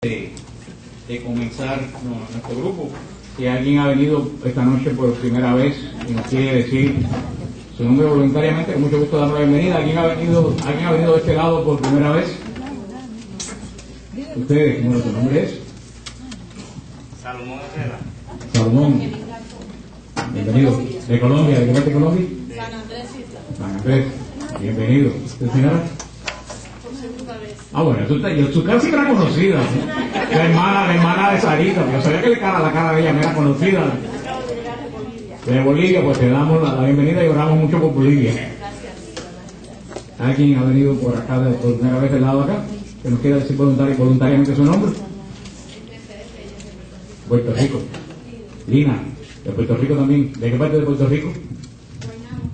de comenzar nuestro grupo. Si alguien ha venido esta noche por primera vez y nos quiere decir su nombre voluntariamente, con mucho gusto darle la bienvenida. ¿Alguien ha venido de este lado por primera vez? ¿Ustedes? Bueno, ¿tu nombre es? Salomón Herrera. Salomón. Bienvenido. ¿De Colombia? ¿De qué parte de Colombia? San Andrés Isla. San Andrés. Bienvenido. ¿Usted, señora? Por segunda vez. Ah, bueno, su cara siempre era conocida, ¿no? La hermana de Sarita. Yo sabía que la cara de ella me era conocida. Acabo de llegar de Bolivia. De Bolivia, pues te damos la bienvenida y oramos mucho por Bolivia. Gracias. ¿Alguien ha venido por acá por primera vez del lado acá? ¿Que nos quiera decir voluntariamente su nombre? Puerto Rico. Lina, de Puerto Rico también. ¿De qué parte de Puerto Rico?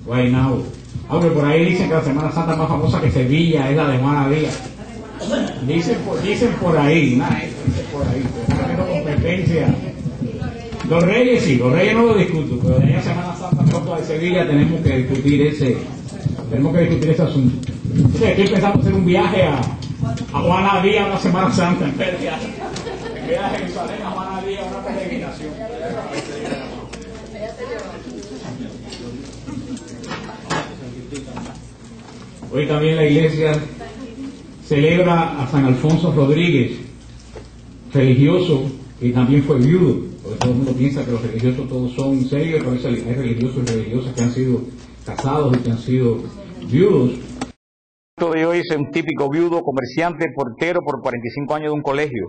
Guaynabo. Aunque por ahí dicen que la Semana Santa más famosa que Sevilla es la de Juana Díaz. Dicen por ahí, dicen por ahí. Pero competencia. Los Reyes sí, los Reyes no lo discuto, pero en la Semana Santa pronto de Sevilla tenemos que discutir ese asunto. Entonces, estoy pensando hacer un viaje a Juana Díaz la Semana Santa en vez de a Jerusalén a Juana Díaz una peregrinación. Hoy también la iglesia celebra a San Alfonso Rodríguez, religioso, y también fue viudo, porque todo el mundo piensa que los religiosos todos son serios, pero hay religiosos y religiosas que han sido casados y que han sido viudos. De hoy es un típico viudo, comerciante, portero por 45 años de un colegio,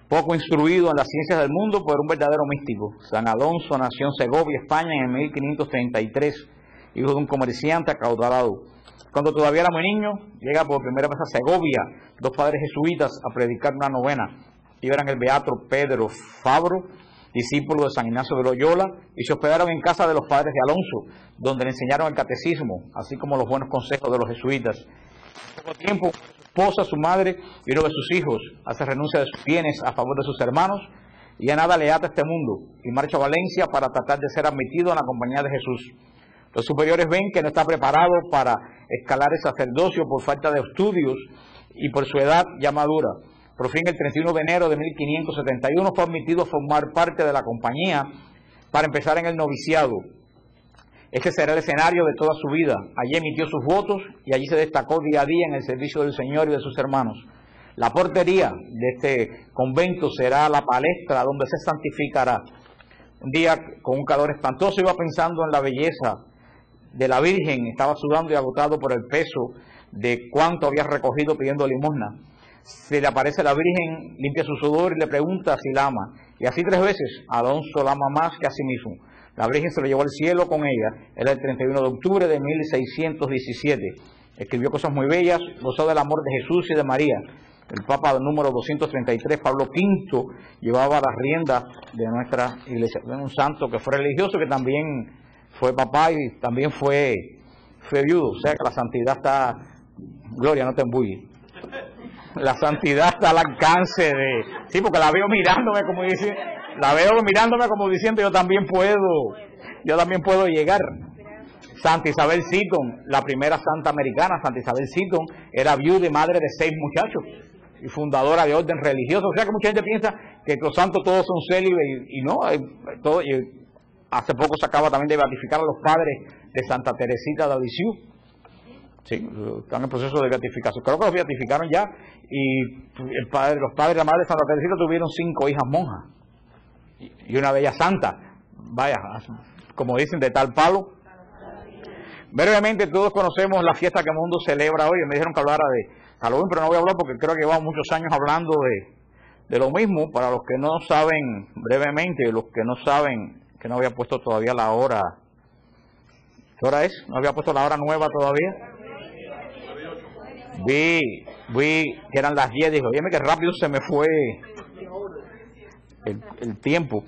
poco instruido en las ciencias del mundo, pero un verdadero místico. San Alonso nació en Segovia, España, en 1533, hijo de un comerciante acaudalado. Cuando todavía era muy niño, llega por primera vez a Segovia, dos padres jesuitas, a predicar una novena. Ellos eran el beato Pedro Fabro, discípulo de San Ignacio de Loyola, y se hospedaron en casa de los padres de Alonso, donde le enseñaron el catecismo, así como los buenos consejos de los jesuitas. En poco tiempo, su esposa, su madre y uno de sus hijos hace renuncia de sus bienes a favor de sus hermanos, y a nada le ata este mundo, y marcha a Valencia para tratar de ser admitido en la compañía de Jesús. Los superiores ven que no está preparado para escalar el sacerdocio por falta de estudios y por su edad ya madura. Por fin, el 31 de enero de 1571 fue admitido a formar parte de la compañía para empezar en el noviciado. Este será el escenario de toda su vida. Allí emitió sus votos y allí se destacó día a día en el servicio del Señor y de sus hermanos. La portería de este convento será la palestra donde se santificará. Un día, con un calor espantoso, iba pensando en la belleza de la Virgen, estaba sudando y agotado por el peso de cuánto había recogido pidiendo limosna. Se le aparece la Virgen, limpia su sudor y le pregunta si la ama. Y así 3 veces, Alonso la ama más que a sí mismo. La Virgen se lo llevó al cielo con ella. Era el 31 de octubre de 1617. Escribió cosas muy bellas, gozó del amor de Jesús y de María. El Papa número 233, Pablo V, llevaba las riendas de nuestra iglesia. Un santo que fue religioso, que también fue papá y también fue viudo. O sea que la santidad está... Gloria, no te embulles. La santidad está al alcance de... Sí, porque la veo mirándome como diciendo yo también puedo llegar. Santa Isabel Seton, la primera santa americana. Santa Isabel Seton era viuda y madre de 6 muchachos y fundadora de orden religioso. O sea que mucha gente piensa que los santos todos son célibes y no, hace poco se acaba también de beatificar a los padres de Santa Teresita de Lisieux. Sí, están en proceso de beatificación. Creo que los beatificaron ya y los padres y la madre de Santa Teresita tuvieron 5 hijas monjas y una de ellas santa. Vaya, como dicen, de tal palo. Brevemente, todos conocemos la fiesta que el mundo celebra hoy. Me dijeron que hablara de Halloween, pero no voy a hablar porque creo que llevamos muchos años hablando de lo mismo. Para los que no saben, brevemente, los que no saben, que no había puesto todavía la hora. ¿Qué hora es? ¿No había puesto la hora nueva todavía? Vi que eran las 10, dijo, oye, que rápido se me fue el tiempo.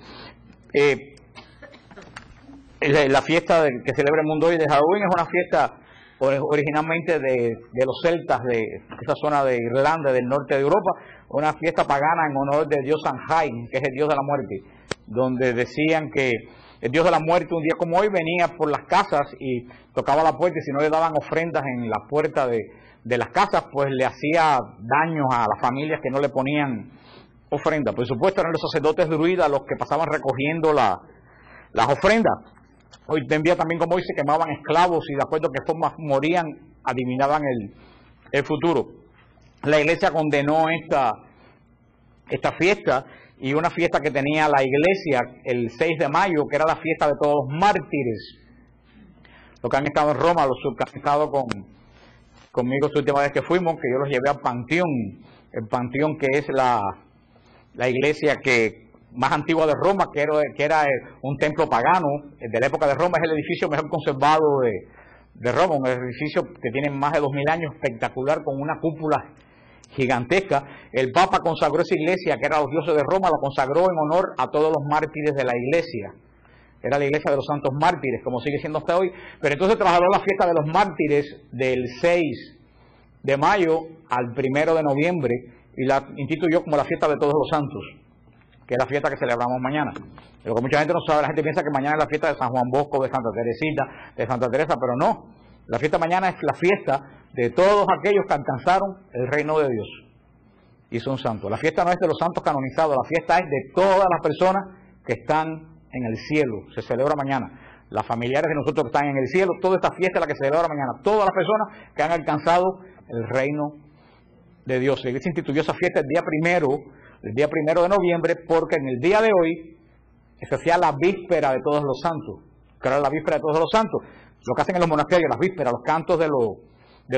La fiesta que celebra el mundo hoy de Halloween es una fiesta originalmente de los celtas de esa zona de Irlanda, del norte de Europa, una fiesta pagana en honor de dios Samhain, que es el dios de la muerte, donde decían que el dios de la muerte, un día como hoy, venía por las casas y tocaba la puerta, y si no le daban ofrendas en la puerta de las casas, pues le hacía daños a las familias que no le ponían ofrendas. Por supuesto, eran los sacerdotes druidas los que pasaban recogiendo las ofrendas. Hoy en día también, como hoy, se quemaban esclavos y de acuerdo a qué forma morían, adivinaban el futuro. La iglesia condenó esta fiesta, y una fiesta que tenía la iglesia el 6 de mayo, que era la fiesta de todos los mártires. Los que han estado en Roma, los que han estado conmigo esta última vez que fuimos, que yo los llevé al Panteón, el Panteón, que es la iglesia más antigua de Roma, que era un templo pagano de la época de Roma. Es el edificio mejor conservado de Roma, un edificio que tiene más de 2000 años, espectacular, con una cúpula gigantesca. El Papa consagró esa iglesia, que era los dioses de Roma, la consagró en honor a todos los mártires de la iglesia. Era la iglesia de los santos mártires, como sigue siendo hasta hoy. Pero entonces trasladó la fiesta de los mártires del 6 de mayo al 1 de noviembre y la instituyó como la fiesta de todos los santos, que es la fiesta que celebramos mañana. Lo que mucha gente no sabe, la gente piensa que mañana es la fiesta de San Juan Bosco, de Santa Teresita, de Santa Teresa, pero no. La fiesta de mañana es la fiesta de todos aquellos que alcanzaron el reino de Dios y son santos. La fiesta no es de los santos canonizados, la fiesta es de todas las personas que están en el cielo. Se celebra mañana. Las familiares de nosotros que están en el cielo, toda esta fiesta es la que se celebra mañana. Todas las personas que han alcanzado el reino de Dios. La iglesia instituyó esa fiesta el día primero de noviembre, porque en el día de hoy se hacía la víspera de todos los santos. Que era la víspera de todos los santos. Lo que hacen en los monasterios, las vísperas, los cantos de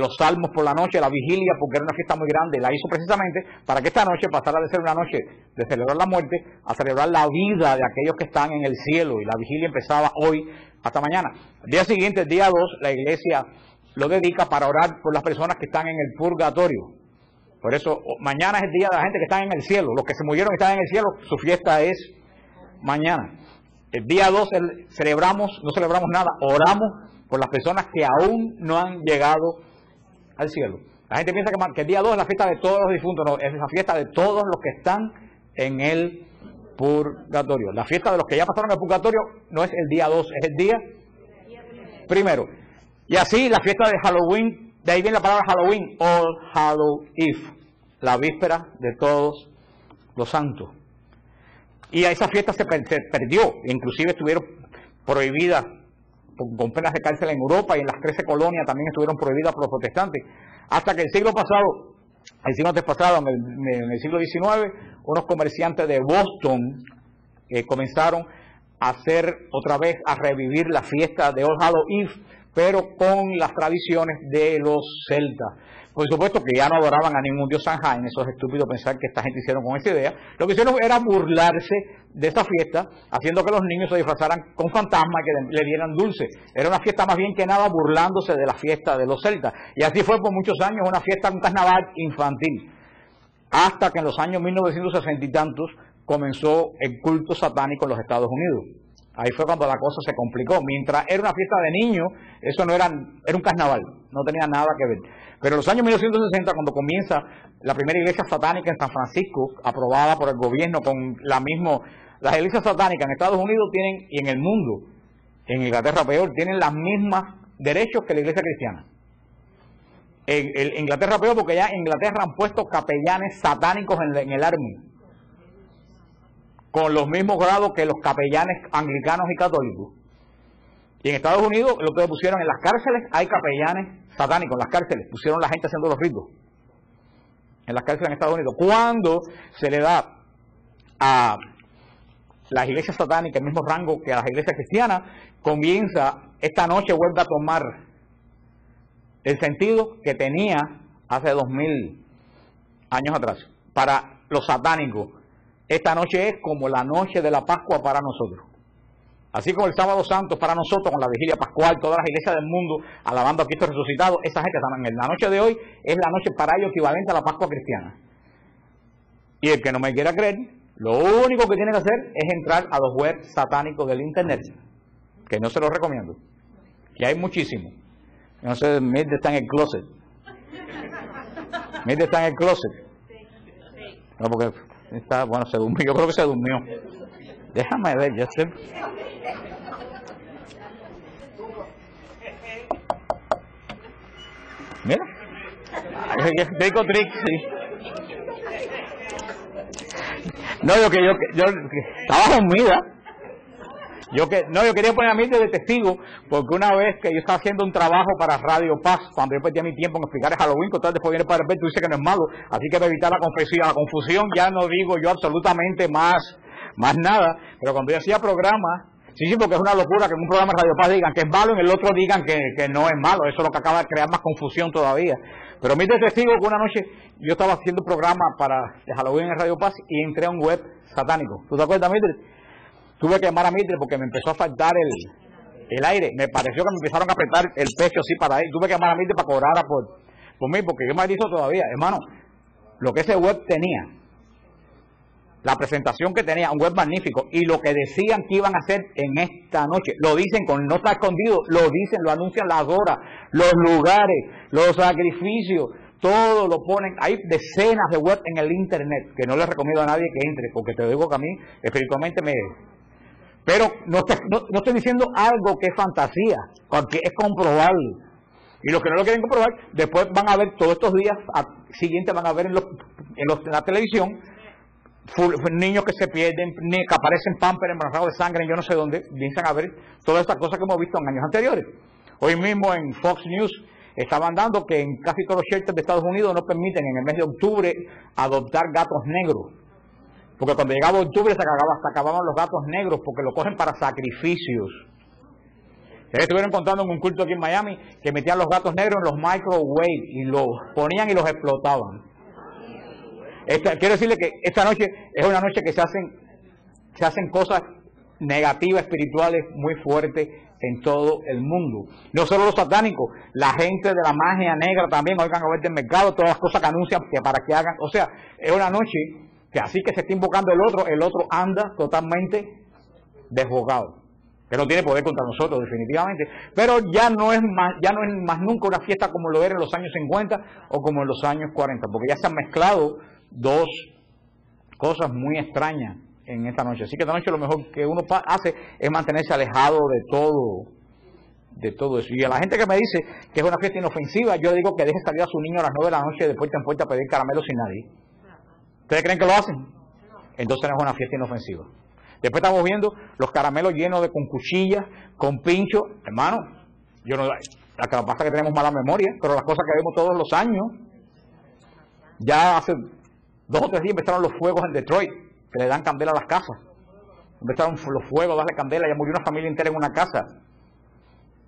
los salmos por la noche, la vigilia, porque era una fiesta muy grande. La hizo precisamente para que esta noche pasara de ser una noche de celebrar la muerte a celebrar la vida de aquellos que están en el cielo. Y la vigilia empezaba hoy hasta mañana. El día siguiente, el día 2, la iglesia lo dedica para orar por las personas que están en el purgatorio. Por eso, mañana es el día de la gente que está en el cielo. Los que se murieron y están en el cielo, su fiesta es mañana. El día 2 no celebramos nada, oramos por las personas que aún no han llegado al cielo. La gente piensa que el día 2 es la fiesta de todos los difuntos. No, es la fiesta de todos los que están en el purgatorio. La fiesta de los que ya pasaron el purgatorio no es el día 2, es el día primero. Y así la fiesta de Halloween, de ahí viene la palabra Halloween, All Hallow Eve, la víspera de todos los santos. Y a esa fiesta se perdió, inclusive estuvieron prohibidas con penas de cárcel en Europa, y en las 13 colonias también estuvieron prohibidas por los protestantes, hasta que el siglo antes pasado, en el siglo XIX, unos comerciantes de Boston comenzaron a hacer otra vez, a revivir la fiesta de All Hallow Eve, pero con las tradiciones de los celtas. Por supuesto que ya no adoraban a ningún dios Samhain. Eso es estúpido pensar que esta gente hicieron con esa idea. Lo que hicieron era burlarse de esta fiesta, haciendo que los niños se disfrazaran con fantasmas y que le dieran dulce. Era una fiesta más bien que nada burlándose de la fiesta de los celtas. Y así fue por muchos años, una fiesta, un carnaval infantil. Hasta que en los años 1960 y tantos comenzó el culto satánico en los Estados Unidos. Ahí fue cuando la cosa se complicó. Mientras era una fiesta de niños, eso no era un carnaval, no tenía nada que ver. Pero en los años 1960, cuando comienza la primera iglesia satánica en San Francisco, aprobada por el gobierno con las iglesias satánicas en Estados Unidos tienen, y en el mundo, en Inglaterra peor, tienen los mismos derechos que la iglesia cristiana. En Inglaterra peor, porque ya en Inglaterra han puesto capellanes satánicos en el army, con los mismos grados que los capellanes anglicanos y católicos. Y en Estados Unidos, lo que pusieron en las cárceles, hay capellanes satánicos en las cárceles. Pusieron la gente haciendo los ritos en las cárceles en Estados Unidos. Cuando se le da a las iglesias satánicas el mismo rango que a las iglesias cristianas, comienza, esta noche vuelve a tomar el sentido que tenía hace 2000 años atrás. Para los satánicos, esta noche es como la noche de la Pascua para nosotros. Así como el Sábado Santo para nosotros, con la vigilia pascual, todas las iglesias del mundo alabando a Cristo resucitado, esa gente también, la noche de hoy es la noche para ellos equivalente a la Pascua cristiana. Y el que no me quiera creer, lo único que tiene que hacer es entrar a los webs satánicos del internet, que no se los recomiendo, que hay muchísimos. No sé, Mirde está en el closet. Mirde está en el closet. No, porque está, bueno, se durmió, yo creo que se durmió. Déjame ver, ya sé. Trick or treat, sí. No, yo estaba dormida. Yo quería poner a Mildred de testigo, porque una vez que yo estaba haciendo un trabajo para Radio Paz, cuando yo perdí mi tiempo en explicar el Halloween, que tal después viene para el tú dices que no es malo, así que para evitar la confusión ya no digo yo absolutamente más nada, pero cuando yo hacía programas, sí, porque es una locura que en un programa de Radio Paz digan que es malo y en el otro digan que no es malo, eso es lo que acaba de crear más confusión todavía. Pero Mildred testigo que una noche yo estaba haciendo un programa para el Halloween en Radio Paz y entré a un web satánico. ¿Tú te acuerdas, Mildred? Tuve que llamar a Mildred porque me empezó a faltar el aire. Me pareció que me empezaron a apretar el pecho así para ahí. Tuve que llamar a Mildred para cobrar por mí, porque yo me hizo todavía. Hermano, lo que ese web tenía, la presentación que tenía, un web magnífico, y lo que decían que iban a hacer en esta noche, lo dicen, no está escondido, lo dicen, lo anuncian las horas, los lugares, los sacrificios, todo lo ponen. Hay decenas de web en el internet, que no les recomiendo a nadie que entre, porque te digo que a mí espiritualmente Pero no estoy diciendo algo que es fantasía, porque es comprobable. Y los que no lo quieren comprobar, después van a ver todos estos días siguientes, van a ver en la televisión, niños que se pierden, que aparecen Pampers embarazados de sangre, yo no sé dónde, piensan a ver todas estas cosas que hemos visto en años anteriores. Hoy mismo en Fox News estaban dando que en casi todos los shelters de Estados Unidos no permiten en el mes de octubre adoptar gatos negros. Porque cuando llegaba octubre se acababan los gatos negros porque lo cogen para sacrificios. Ustedes estuvieron contando en un culto aquí en Miami que metían los gatos negros en los microwave y los ponían y los explotaban. Quiero decirle que esta noche es una noche que se hacen cosas negativas, espirituales muy fuertes en todo el mundo. No solo los satánicos, la gente de la magia negra también, oigan a ver del mercado, todas las cosas que anuncian que para que hagan. O sea, es una noche que así que se está invocando el otro anda totalmente desbocado, que no tiene poder contra nosotros definitivamente, pero ya no es más nunca una fiesta como lo era en los años 50 o como en los años 40, porque ya se han mezclado dos cosas muy extrañas en esta noche. Así que esta noche lo mejor que uno hace es mantenerse alejado de todo eso. Y a la gente que me dice que es una fiesta inofensiva, yo digo que deje salir a su niño a las 9 de la noche de puerta en puerta a pedir caramelos sin nadie. ¿Ustedes creen que lo hacen? Entonces no es una fiesta inofensiva. Después estamos viendo los caramelos llenos con cuchillas, con pinchos. Hermano, lo que pasa es que tenemos mala memoria, pero las cosas que vemos todos los años, ya hace 2 o 3 días empezaron los fuegos en Detroit, que le dan candela a las casas. Empezaron los fuegos, darle candela, ya murió una familia entera en una casa.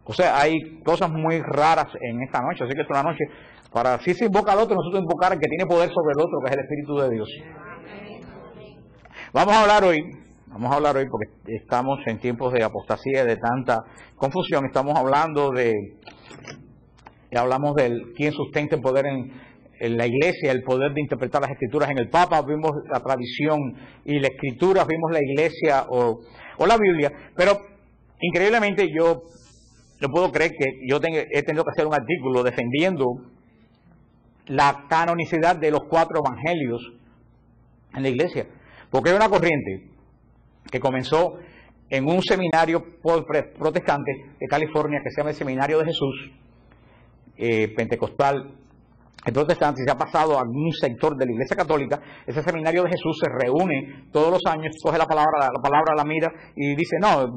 O sea, hay cosas muy raras en esta noche, así que es una noche para, si se invoca al otro, nosotros invocar al que tiene poder sobre el otro, que es el Espíritu de Dios. Vamos a hablar hoy, porque estamos en tiempos de apostasía, de tanta confusión, hablamos del quién sustenta el poder en la iglesia, el poder de interpretar las escrituras en el Papa, vimos la tradición y la escritura, vimos la iglesia o la Biblia, pero increíblemente yo no puedo creer que he tenido que hacer un artículo defendiendo la canonicidad de los 4 evangelios en la iglesia, porque hay una corriente que comenzó en un seminario protestante de California que se llama el Seminario de Jesús, pentecostal, el protestante, se ha pasado a algún sector de la Iglesia Católica. Ese Seminario de Jesús se reúne todos los años, coge la palabra la mira y dice, no,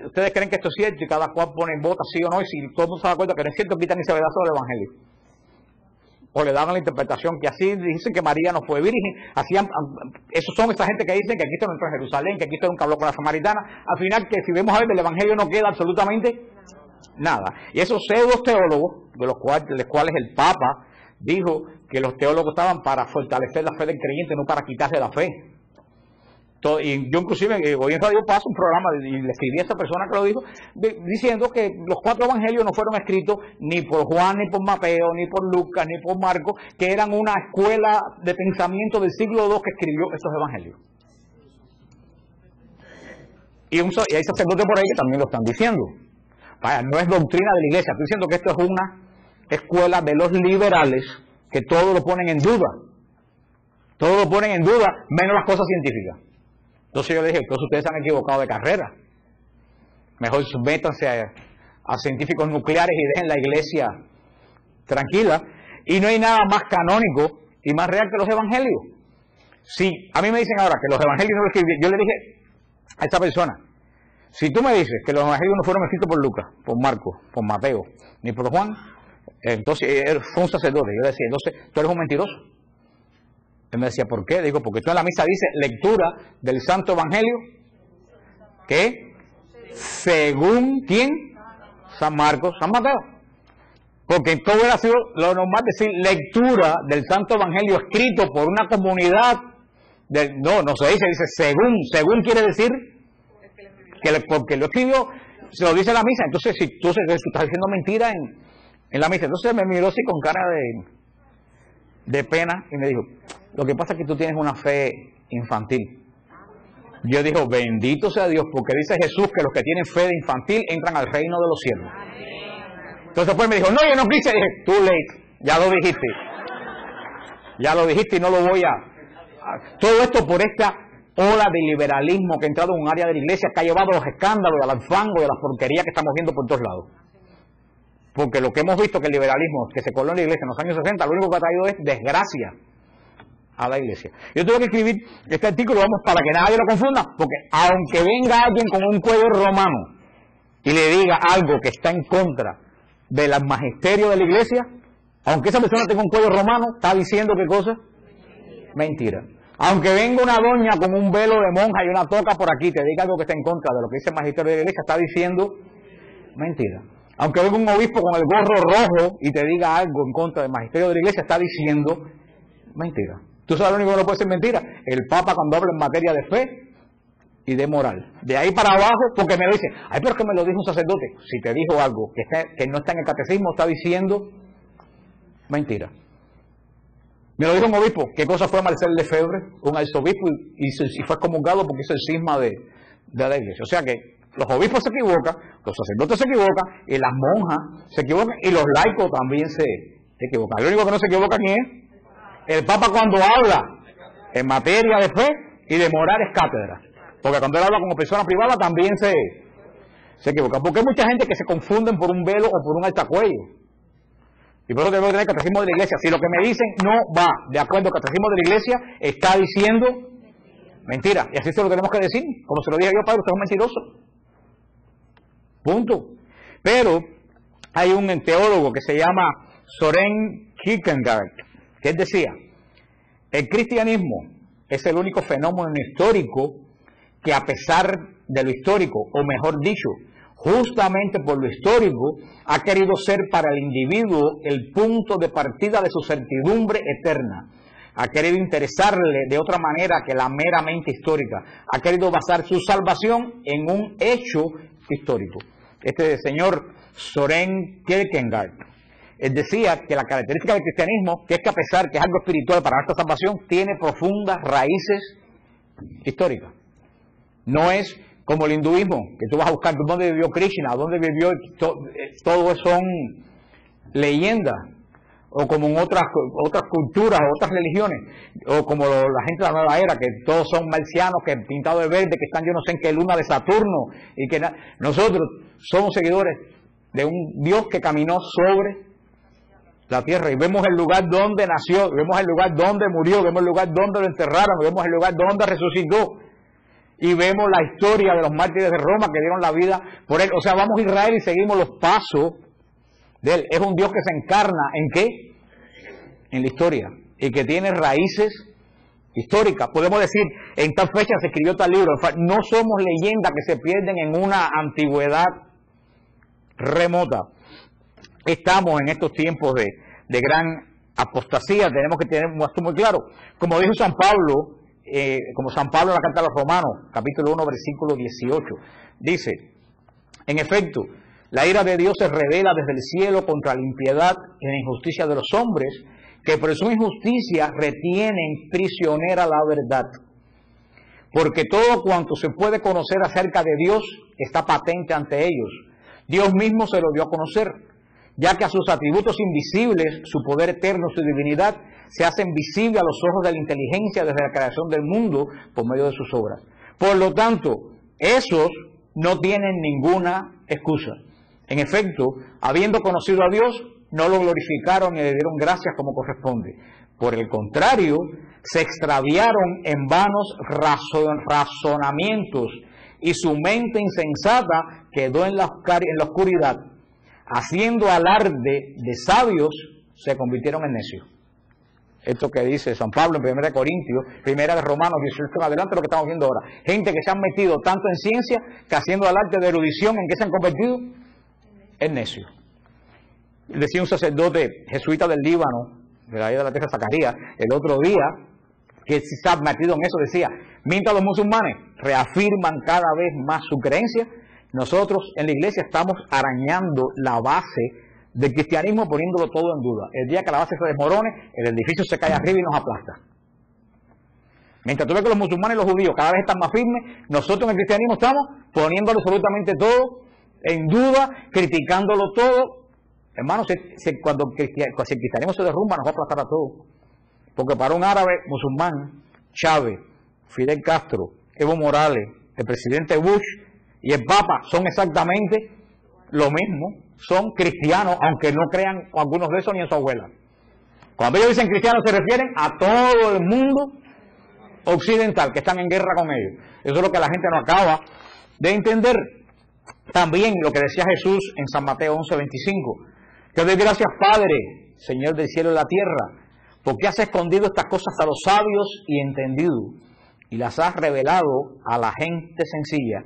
ustedes creen que esto es cierto, y cada cual pone en vota sí o no, y si todo el mundo se da cuenta que no es cierto, quitan ese pedazo del Evangelio. O le dan la interpretación que así dicen que María no fue virgen, esos son esa gente que dicen que Cristo no entró en Jerusalén, que Cristo nunca habló con la samaritana. Al final, que si vemos a ver del Evangelio no queda absolutamente nada. Y esos pseudos teólogos, de los cuales el Papa dijo que los teólogos estaban para fortalecer la fe del creyente, no para quitarle la fe. Y yo inclusive hoy en Radio Paz un programa y le escribí a esa persona que lo dijo diciendo que los 4 evangelios no fueron escritos ni por Juan, ni por Mateo, ni por Lucas, ni por Marcos, que eran una escuela de pensamiento del siglo II que escribió estos evangelios. Y hay sacerdotes por ahí que también lo están diciendo. Vaya, no es doctrina de la iglesia, estoy diciendo que esto es una escuela de los liberales que todo lo ponen en duda. Todo lo ponen en duda, menos las cosas científicas. Entonces yo le dije, entonces ustedes se han equivocado de carrera. Mejor métanse a científicos nucleares y dejen la iglesia tranquila. Y no hay nada más canónico y más real que los evangelios. Si a mí me dicen ahora que los evangelios no los escribieron, yo le dije a esta persona, si tú me dices que los evangelios no fueron escritos por Lucas, por Marcos, por Mateo, ni por Juan, entonces él fue un sacerdote. Yo le decía, entonces tú eres un mentiroso. Él me decía, ¿por qué? Digo, porque tú en la misa dice lectura del Santo Evangelio, ¿qué? Según ¿quién? San Marcos, San Mateo. Porque todo hubiera sido lo normal decir lectura del Santo Evangelio escrito por una comunidad. No se dice según. Según quiere decir que porque lo escribió, se lo dice la misa. Entonces, si tú estás diciendo mentira en la misa. Entonces me miró así con cara de pena y me dijo, lo que pasa es que tú tienes una fe infantil. Yo digo, bendito sea Dios, porque dice Jesús que los que tienen fe de infantil entran al reino de los cielos. Entonces después me dijo, no, yo no quise. Dije, too late, ya lo dijiste. Ya lo dijiste y no lo voy a... Todo esto por esta ola de liberalismo que ha entrado en un área de la iglesia que ha llevado a los escándalos, al fango, de la porquería que estamos viendo por todos lados. Porque lo que hemos visto que el liberalismo que se coló en la iglesia en los años 60, lo único que ha traído es desgracia a la iglesia. Yo tuve que escribir este artículo, vamos, para que nadie lo confunda, porque aunque venga alguien con un cuello romano y le diga algo que está en contra del magisterio de la iglesia, aunque esa persona tenga un cuello romano, está diciendo ¿qué cosa? Mentira. Aunque venga una doña con un velo de monja y una toca por aquí, te diga algo que está en contra de lo que dice el magisterio de la iglesia, está diciendo mentira. Aunque venga un obispo con el gorro rojo y te diga algo en contra del magisterio de la iglesia, está diciendo mentira. ¿Tú sabes lo único que no puede ser mentira? El Papa cuando habla en materia de fe y de moral. De ahí para abajo, porque me lo dice, ay, pero es que me lo dijo un sacerdote. Si te dijo algo que no está en el catecismo, está diciendo mentira. Me lo dijo un obispo. ¿Qué cosa fue Marcel Lefebvre? Un arzobispo y fue excomulgado porque hizo el cisma de la iglesia. O sea que los obispos se equivocan, los sacerdotes se equivocan, y las monjas se equivocan, y los laicos también se equivocan. Lo único que no se equivoca ¿quién es? El Papa cuando habla en materia de fe y de moral es cátedra. Porque cuando él habla como persona privada también se equivoca. Porque hay mucha gente que se confunden por un velo o por un altacuello. Y por eso debemos tener el catecismo de la iglesia. Si lo que me dicen no va de acuerdo al catecismo de la iglesia, está diciendo mentira. Y así se lo tenemos que decir. Como se lo dije yo, padre, usted es un mentiroso. Punto. Pero hay un teólogo que se llama Soren Kierkegaard, que él decía, el cristianismo es el único fenómeno histórico que a pesar de lo histórico, o mejor dicho, justamente por lo histórico, ha querido ser para el individuo el punto de partida de su certidumbre eterna. Ha querido interesarle de otra manera que la meramente histórica. Ha querido basar su salvación en un hecho histórico. Este señor Soren Kierkegaard, él decía que la característica del cristianismo, que es que a pesar que es algo espiritual para nuestra salvación, tiene profundas raíces históricas. No es como el hinduismo, que tú vas a buscar dónde vivió Krishna, dónde vivió, todo son leyendas, o como en otras culturas, otras religiones, o como la gente de la nueva era, que todos son marcianos, que pintados de verde, que están yo no sé en qué luna de Saturno, y que nosotros somos seguidores de un Dios que caminó sobre la tierra, y vemos el lugar donde nació, vemos el lugar donde murió, vemos el lugar donde lo enterraron, vemos el lugar donde resucitó, y vemos la historia de los mártires de Roma que dieron la vida por él. O sea, vamos a Israel y seguimos los pasos de él. Es un Dios que se encarna ¿en qué? En la historia, y que tiene raíces históricas. Podemos decir, en tal fecha se escribió tal libro. No somos leyendas que se pierden en una antigüedad remota. Estamos en estos tiempos de gran apostasía. Tenemos que tener esto muy claro. Como dijo San Pablo, como San Pablo en la carta a los Romanos, capítulo 1, versículo 18, dice, en efecto, la ira de Dios se revela desde el cielo contra la impiedad y la injusticia de los hombres, que por su injusticia retienen prisionera la verdad. Porque todo cuanto se puede conocer acerca de Dios está patente ante ellos. Dios mismo se lo dio a conocer, ya que a sus atributos invisibles, su poder eterno, su divinidad, se hacen visibles a los ojos de la inteligencia desde la creación del mundo por medio de sus obras. Por lo tanto, esos no tienen ninguna excusa. En efecto, habiendo conocido a Dios, no lo glorificaron ni le dieron gracias como corresponde. Por el contrario, se extraviaron en vanos razonamientos y su mente insensata quedó en la oscuridad. Haciendo alarde de sabios, se convirtieron en necios. Esto que dice San Pablo en 1 Corintios, 1 de Romanos 18 en adelante, lo que estamos viendo ahora. Gente que se han metido tanto en ciencia que haciendo alarde de erudición, ¿en qué se han convertido? En necios. Decía un sacerdote jesuita del Líbano, de la isla de la tierra de Zacarías, el otro día, que se está metido en eso, decía, mientras los musulmanes reafirman cada vez más su creencia, nosotros en la iglesia estamos arañando la base del cristianismo, poniéndolo todo en duda. El día que la base se desmorone, el edificio se cae arriba y nos aplasta. Mientras tú ves que los musulmanes y los judíos cada vez están más firmes, nosotros en el cristianismo estamos poniéndolo absolutamente todo en duda, criticándolo todo. Hermanos, cuando el cristianismo se derrumba, nos va a aplastar a todos. Porque para un árabe musulmán, Chávez, Fidel Castro, Evo Morales, el presidente Bush y el Papa son exactamente lo mismo. Son cristianos, aunque no crean algunos de esos ni en su abuela. Cuando ellos dicen cristianos se refieren a todo el mundo occidental que están en guerra con ellos. Eso es lo que la gente no acaba de entender. También lo que decía Jesús en San Mateo 11:25. Que doy gracias, Padre, Señor del cielo y la tierra, porque has escondido estas cosas a los sabios y entendidos, y las has revelado a la gente sencilla.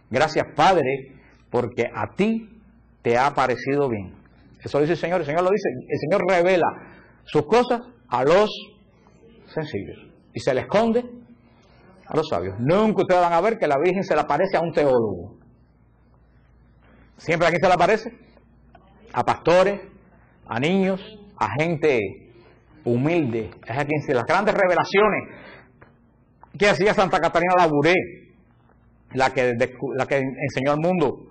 Gracias, Padre, porque a ti te ha parecido bien. Eso dice el Señor lo dice. El Señor revela sus cosas a los sencillos y se le esconde a los sabios. Nunca ustedes van a ver que la Virgen se le aparece a un teólogo. Siempre a quién se le aparece, a pastores, a niños, a gente humilde. Es a quien se las grandes revelaciones que hacía Santa Catarina Labouré, la que enseñó al mundo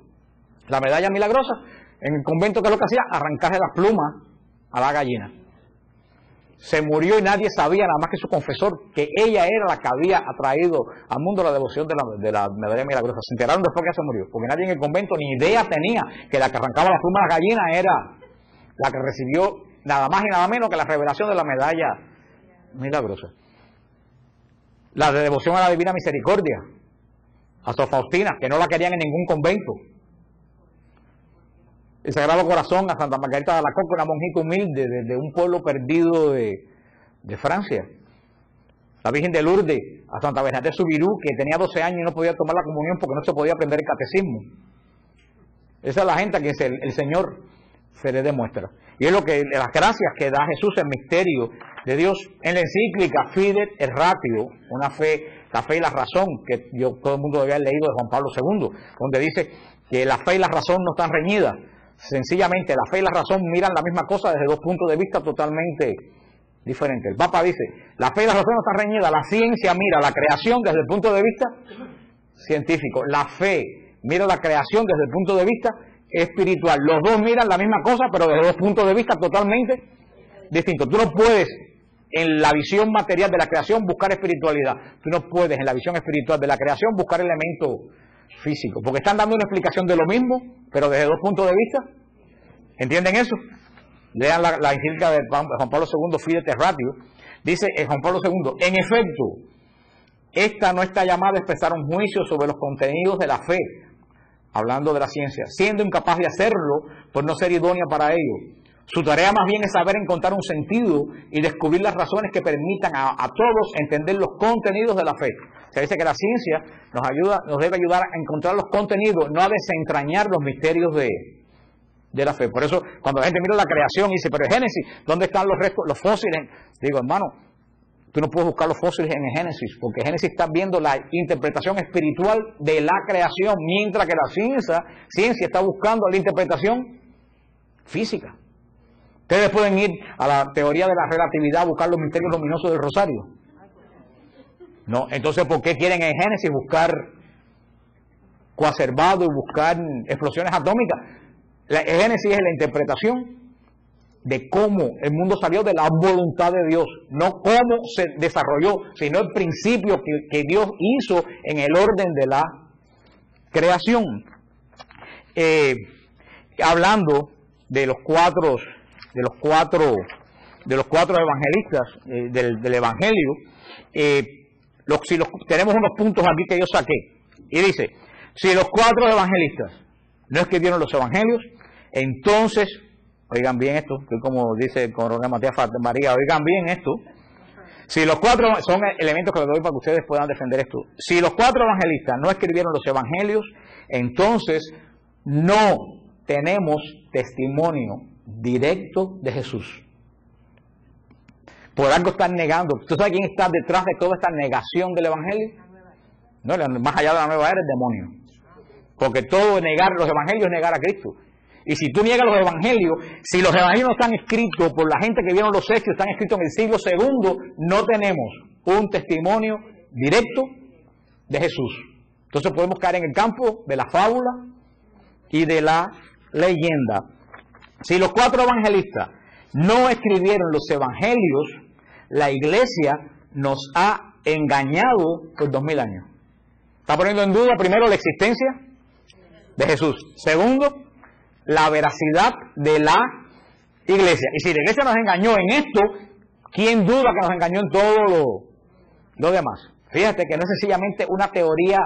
la medalla milagrosa, en el convento, que es lo que hacía, arrancarle las plumas a la gallina. Se murió y nadie sabía, nada más que su confesor, que ella era la que había atraído al mundo la devoción de la medalla milagrosa. Se enteraron después que ella se murió, porque nadie en el convento ni idea tenía que la que arrancaba las plumas a la gallina era la que recibió nada más y nada menos que la revelación de la medalla milagrosa. La de devoción a la Divina Misericordia, a Sor Faustina, que no la querían en ningún convento. El Sagrado Corazón, a Santa Margarita de Alacoque, una monjita humilde de un pueblo perdido de Francia. La Virgen de Lourdes, a Santa Bernadette Soubirous, que tenía 12 años y no podía tomar la comunión porque no se podía aprender el catecismo. Esa es la gente a quien el Señor se le demuestra. Y es lo que las gracias que da Jesús, el misterio de Dios, en la encíclica Fides et Ratio, una fe, la fe y la razón, que todo el mundo debía haber leído de Juan Pablo II, donde dice que la fe y la razón no están reñidas. Sencillamente, la fe y la razón miran la misma cosa desde dos puntos de vista totalmente diferentes. El Papa dice, la fe y la razón no están reñidas, la ciencia mira la creación desde el punto de vista científico, la fe mira la creación desde el punto de vista espiritual. Los dos miran la misma cosa, pero desde dos puntos de vista totalmente distintos. Tú no puedes, en la visión material de la creación, buscar espiritualidad. Tú no puedes, en la visión espiritual de la creación, buscar elementos físico, porque están dando una explicación de lo mismo, pero desde dos puntos de vista. ¿Entienden eso? Lean la encíclica de Juan Pablo II, Fides et Ratio. Dice Juan Pablo II, en efecto, esta no está llamada a expresar un juicio sobre los contenidos de la fe, hablando de la ciencia, siendo incapaz de hacerlo por no ser idónea para ello. Su tarea más bien es saber encontrar un sentido y descubrir las razones que permitan a todos entender los contenidos de la fe. Se dice que la ciencia nos debe ayudar a encontrar los contenidos, no a desentrañar los misterios de la fe. Por eso, cuando la gente mira la creación y dice, pero en Génesis, ¿dónde están los restos, los fósiles? Digo, hermano, tú no puedes buscar los fósiles en el Génesis, porque Génesis está viendo la interpretación espiritual de la creación, mientras que la ciencia está buscando la interpretación física. Ustedes pueden ir a la teoría de la relatividad a buscar los misterios luminosos del rosario. No, entonces, ¿por qué quieren en Génesis buscar coacervado y buscar explosiones atómicas? El Génesis es la interpretación de cómo el mundo salió de la voluntad de Dios, no cómo se desarrolló, sino el principio que Dios hizo en el orden de la creación. Hablando de los cuatro cuatro evangelistas del Evangelio, tenemos unos puntos aquí que yo saqué. Y dice, si los cuatro evangelistas no escribieron los evangelios, entonces, oigan bien esto, que como dice el coronel Matías María, oigan bien esto, si los cuatro, son elementos que les doy para que ustedes puedan defender esto, si los cuatro evangelistas no escribieron los evangelios, entonces no tenemos testimonio directo de Jesús. Por algo están negando. ¿Tú sabes quién está detrás de toda esta negación del evangelio? No, más allá de la nueva era, el demonio. Porque todo negar los evangelios es negar a Cristo. Y si tú niegas los evangelios, si los evangelios no están escritos por la gente que vieron los hechos, están escritos en el siglo II, no tenemos un testimonio directo de Jesús. Entonces podemos caer en el campo de la fábula y de la leyenda. Si los cuatro evangelistas no escribieron los evangelios, la iglesia nos ha engañado por 2000 años. Está poniendo en duda, primero, la existencia de Jesús. Segundo, la veracidad de la iglesia. Y si la iglesia nos engañó en esto, ¿quién duda que nos engañó en todo lo demás? Fíjate que no es sencillamente una teoría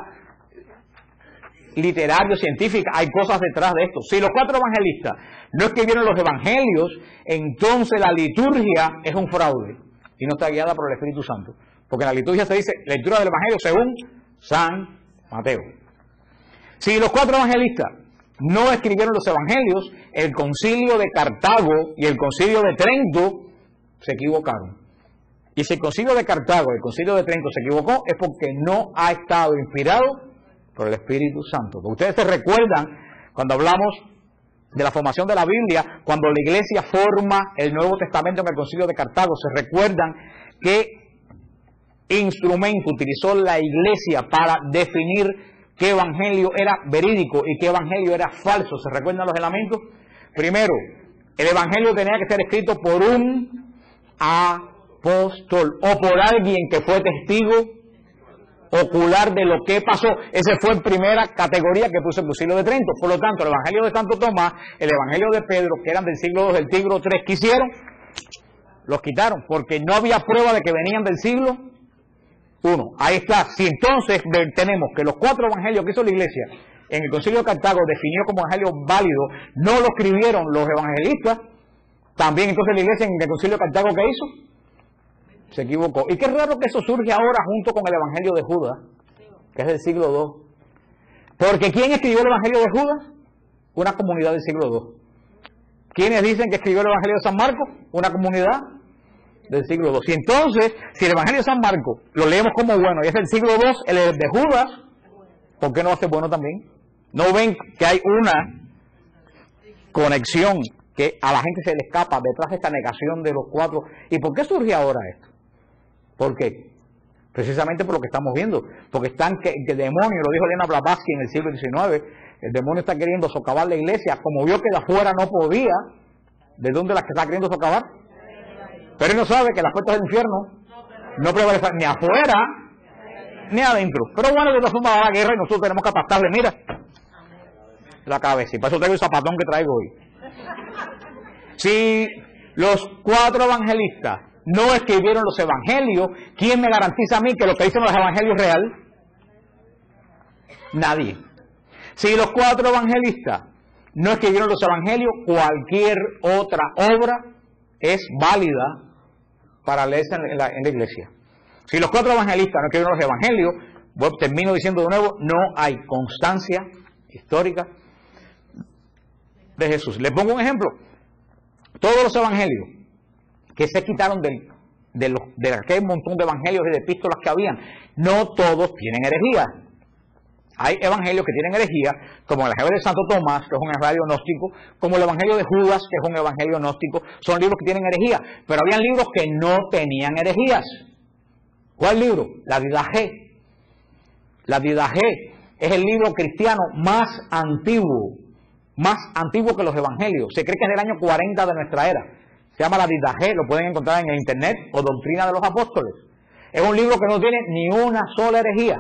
literaria o científica, hay cosas detrás de esto. Si los cuatro evangelistas no escribieron los evangelios, entonces la liturgia es un fraude y no está guiada por el Espíritu Santo. Porque en la liturgia se dice lectura del evangelio según San Mateo. Si los cuatro evangelistas no escribieron los evangelios, el concilio de Cartago y el concilio de Trento se equivocaron. Y si el concilio de Cartago y el concilio de Trento se equivocó, es porque no ha estado inspirado por el Espíritu Santo. Porque ustedes se recuerdan cuando hablamos de la formación de la Biblia, cuando la iglesia forma el Nuevo Testamento en el concilio de Cartago, se recuerdan qué instrumento utilizó la iglesia para definir qué evangelio era verídico y qué evangelio era falso. ¿Se recuerdan los elementos? Primero, el evangelio tenía que ser escrito por un apóstol o por alguien que fue testigo ocular de lo que pasó. Esa fue la primera categoría que puso el concilio de Trento. Por lo tanto, el evangelio de Santo Tomás, el evangelio de Pedro, que eran del siglo II, del siglo III, ¿qué hicieron? Los quitaron, porque no había prueba de que venían del siglo I. Ahí está. Si entonces tenemos que los cuatro evangelios que hizo la iglesia en el concilio de Cartago definió como evangelio válido, no lo escribieron los evangelistas, también entonces la iglesia en el concilio de Cartago, ¿qué hizo? Se equivocó. Y qué raro que eso surge ahora junto con el evangelio de Judas, que es del siglo II. Porque ¿quién escribió el evangelio de Judas? Una comunidad del siglo II. ¿Quiénes dicen que escribió el evangelio de San Marcos? Una comunidad del siglo II. Y entonces, si el evangelio de San Marcos lo leemos como bueno y es del siglo II, el de Judas, ¿por qué no va a ser bueno también? ¿No ven que hay una conexión que a la gente se le escapa detrás de esta negación de los cuatro? ¿Y por qué surge ahora esto? ¿Por qué? Precisamente por lo que estamos viendo. Porque están que el demonio, lo dijo Elena Blavatsky en el siglo XIX, el demonio está queriendo socavar la iglesia, como vio que de afuera no podía. ¿De dónde la que está queriendo socavar? Pero él no sabe que las puertas del infierno no prevalecen ni afuera ni adentro. Pero bueno, de todas formas va a la guerra y nosotros tenemos que aplastarle, mira, la cabeza. Y para eso traigo el zapatón que traigo hoy. Si los cuatro evangelistas no escribieron los evangelios, ¿quién me garantiza a mí que lo que dicen los evangelios es real? Nadie. Si los cuatro evangelistas no escribieron los evangelios, cualquier otra obra es válida para leerse en la iglesia. Si los cuatro evangelistas no escribieron los evangelios, termino diciendo de nuevo, no hay constancia histórica de Jesús. Les pongo un ejemplo. Todos los evangelios que se quitaron de aquel montón de evangelios y de epístolas que habían, no todos tienen herejía. Hay evangelios que tienen herejía, como el evangelio de Santo Tomás, que es un evangelio gnóstico, como el evangelio de Judas, que es un evangelio gnóstico. Son libros que tienen herejía, pero habían libros que no tenían herejías. ¿Cuál libro? La Didaché. La Didaché es el libro cristiano más antiguo que los evangelios. Se cree que es del año 40 de nuestra era. Se llama la Didaché, lo pueden encontrar en el internet, o Doctrina de los Apóstoles. Es un libro que no tiene ni una sola herejía.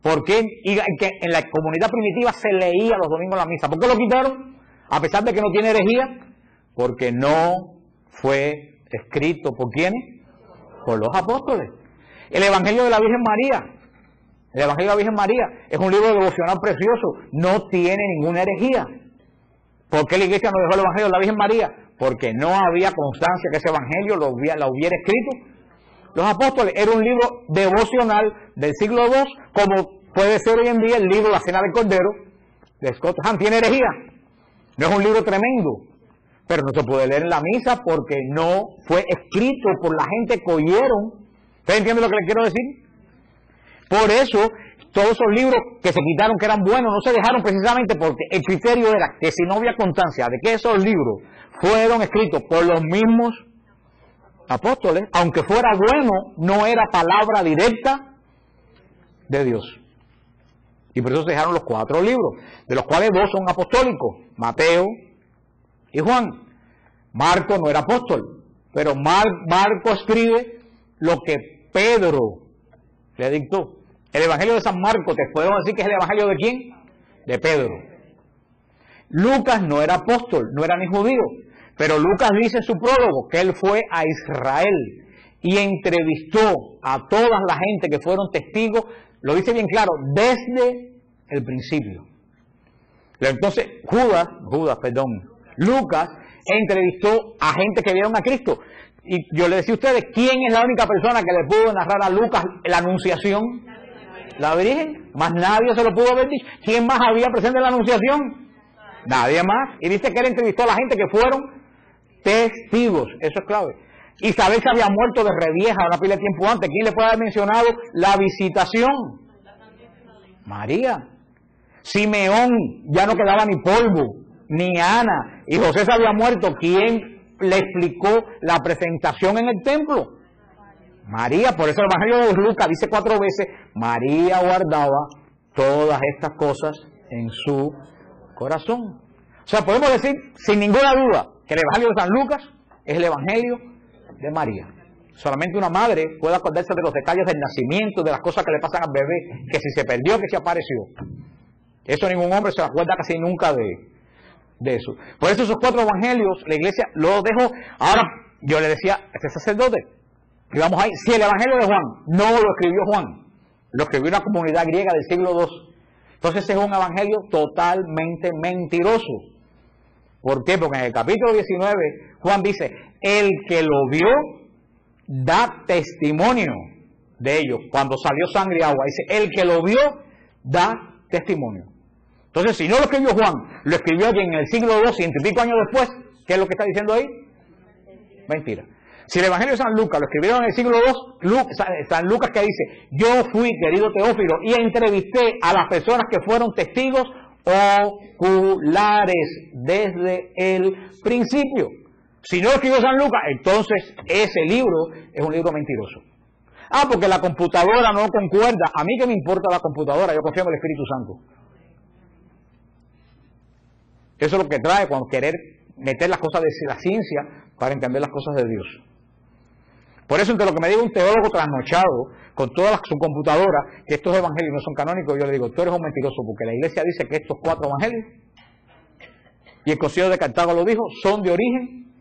¿Por qué? Y que en la comunidad primitiva se leía los domingos en la misa. ¿Por qué lo quitaron? A pesar de que no tiene herejía. Porque no fue escrito ¿por quiénes? Por los apóstoles. El Evangelio de la Virgen María. El Evangelio de la Virgen María es un libro devocional precioso. No tiene ninguna herejía. ¿Por qué la iglesia no dejó el Evangelio de la Virgen María? Porque no había constancia que ese Evangelio lo hubiera escrito los apóstoles. Era un libro devocional del siglo II, como puede ser hoy en día el libro La Cena del Cordero de Scott Hahn. ¿Tiene herejía? No es un libro tremendo, pero no se puede leer en la misa porque no fue escrito por la gente que oyeron. ¿Ustedes entienden lo que les quiero decir? Por eso, todos esos libros que se quitaron que eran buenos no se dejaron precisamente porque el criterio era que si no había constancia de que esos libros fueron escritos por los mismos apóstoles, aunque fuera bueno, no era palabra directa de Dios. Y por eso se dejaron los 4 libros, de los cuales 2 son apostólicos, Mateo y Juan. Marco no era apóstol, pero Marco escribe lo que Pedro le dictó. El Evangelio de San Marcos, te podemos decir que es el Evangelio de ¿quién? De Pedro. Lucas no era apóstol, no era ni judío, pero Lucas dice en su prólogo que él fue a Israel y entrevistó a toda la gente que fueron testigos, lo dice bien claro, desde el principio. Entonces, Lucas entrevistó a gente que vieron a Cristo. Y yo le decía a ustedes, ¿quién es la única persona que le pudo narrar a Lucas la anunciación? La Virgen. Más nadie se lo pudo haber dicho. ¿Quién más había presente en la anunciación? Nadie más. Y dice que él entrevistó a la gente que fueron testigos. Eso es clave. Isabel se había muerto de revieja una pila de tiempo antes. ¿Quién le puede haber mencionado la visitación? María. Simeón ya no quedaba ni polvo, ni Ana. Y José se había muerto. ¿Quién le explicó la presentación en el templo? María. Por eso el Evangelio de Lucas dice 4 veces, María guardaba todas estas cosas en su corazón. O sea, podemos decir sin ninguna duda que el Evangelio de San Lucas es el Evangelio de María. Solamente una madre puede acordarse de los detalles del nacimiento, de las cosas que le pasan al bebé, que si se perdió, que si apareció. Eso ningún hombre se acuerda casi nunca de eso. Por eso esos 4 evangelios, la iglesia los dejó. Ahora, yo le decía a este sacerdote, y vamos ahí, si el Evangelio de Juan no lo escribió Juan, lo escribió una comunidad griega del siglo II, entonces es un evangelio totalmente mentiroso. ¿Por qué? Porque en el capítulo 19 Juan dice, el que lo vio da testimonio de ello. Cuando salió sangre y agua, dice, el que lo vio da testimonio. Entonces, si no lo escribió Juan, lo escribió alguien en el siglo II, 100 y pico años después, ¿qué es lo que está diciendo ahí? Mentira. Si el Evangelio de San Lucas lo escribieron en el siglo II, San Lucas que dice, yo fui, querido Teófilo, y entrevisté a las personas que fueron testigos oculares desde el principio. Si no lo escribió San Lucas, entonces ese libro es un libro mentiroso. Ah, porque la computadora no concuerda. A mí que me importa la computadora, yo confío en el Espíritu Santo. Eso es lo que trae cuando querer meter las cosas de la ciencia para entender las cosas de Dios. Por eso, entre lo que me diga un teólogo trasnochado con toda su computadora, que estos evangelios no son canónicos, yo le digo, tú eres un mentiroso, porque la iglesia dice que estos 4 evangelios, y el Concilio de Cartago lo dijo, son de origen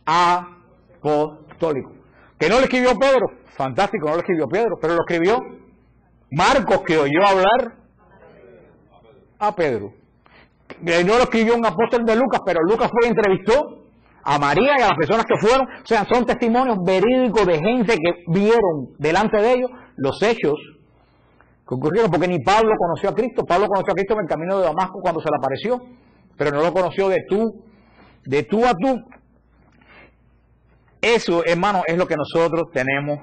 apostólico. Que no lo escribió Pedro, fantástico, no lo escribió Pedro, pero lo escribió Marcos, que oyó hablar a Pedro. No lo escribió un apóstol de Lucas, pero Lucas fue y entrevistó a María y a las personas que fueron. O sea, son testimonios verídicos de gente que vieron delante de ellos los hechos que ocurrieron, porque ni Pablo conoció a Cristo. Pablo conoció a Cristo en el camino de Damasco cuando se le apareció, pero no lo conoció de tú a tú. Eso, hermano, es lo que nosotros tenemos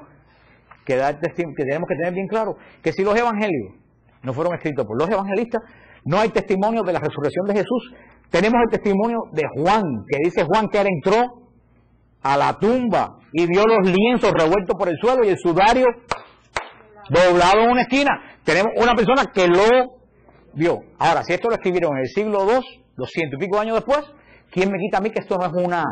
que dar testimonio, que tenemos que tener bien claro, que si los evangelios no fueron escritos por los evangelistas, no hay testimonio de la resurrección de Jesús. Tenemos el testimonio de Juan, que dice Juan que él entró a la tumba y vio los lienzos revueltos por el suelo y el sudario doblado en una esquina. Tenemos una persona que lo vio. Ahora, si esto lo escribieron en el siglo II, 200 y pico años después, ¿quién me quita a mí que esto no es una...?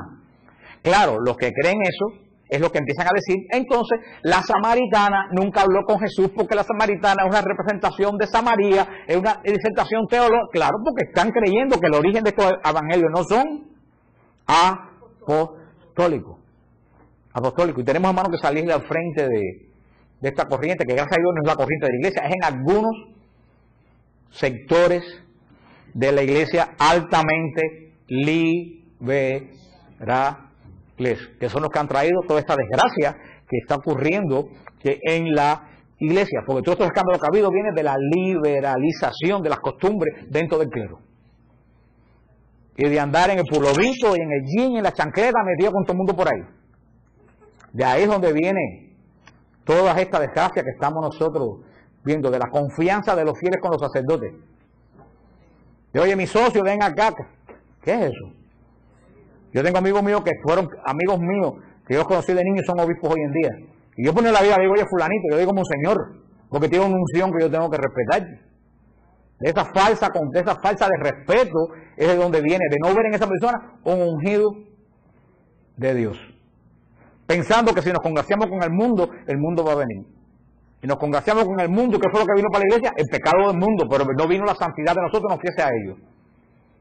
Claro, los que creen eso es lo que empiezan a decir. Entonces, la samaritana nunca habló con Jesús porque la samaritana es una representación de Samaria, es una disertación teológica. Claro, porque están creyendo que el origen de estos evangelios no son apostólico. Apostólico. Y tenemos, hermanos, que salir al frente de esta corriente, que gracias a Dios no es la corriente de la iglesia, es en algunos sectores de la iglesia altamente liberales, que son los que han traído toda esta desgracia que está ocurriendo en la iglesia, porque todo este escándalo que ha habido viene de la liberalización de las costumbres dentro del clero. Y de andar en el pulovito y en el jean y en la chancleta metido con todo el mundo por ahí. De ahí es donde viene toda esta desgracia que estamos nosotros viendo, de la confianza de los fieles con los sacerdotes. De, oye, mi socio, ven acá. ¿Qué es eso? Yo tengo amigos míos que fueron amigos míos, que yo conocí de niños, son obispos hoy en día. Y yo pongo la vida, digo, oye, fulanito, yo digo monseñor, porque tiene una unción que yo tengo que respetar. De esa falsa de respeto es de donde viene, de no ver en esa persona un ungido de Dios. Pensando que si nos congraciamos con el mundo va a venir. Y nos congraciamos con el mundo, que fue lo que vino para la iglesia, el pecado del mundo, pero no vino la santidad de nosotros, nos ofrece a ellos.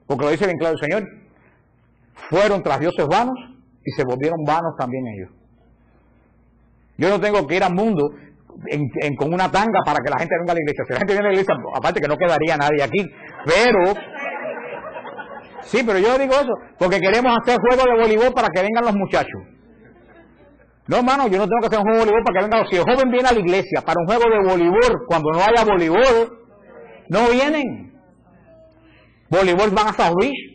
Porque lo dice bien claro el Señor, fueron tras dioses vanos y se volvieron vanos también ellos. Yo no tengo que ir al mundo con una tanga para que la gente venga a la iglesia. Si la gente viene a la iglesia, aparte que no quedaría nadie aquí, pero sí, pero yo digo eso, porque queremos hacer juego de voleibol para que vengan los muchachos. No, hermano, yo no tengo que hacer un juego de voleibol para que vengan los... Si el joven viene a la iglesia para un juego de voleibol, cuando no haya voleibol, no vienen. Voleibol van a South Beach.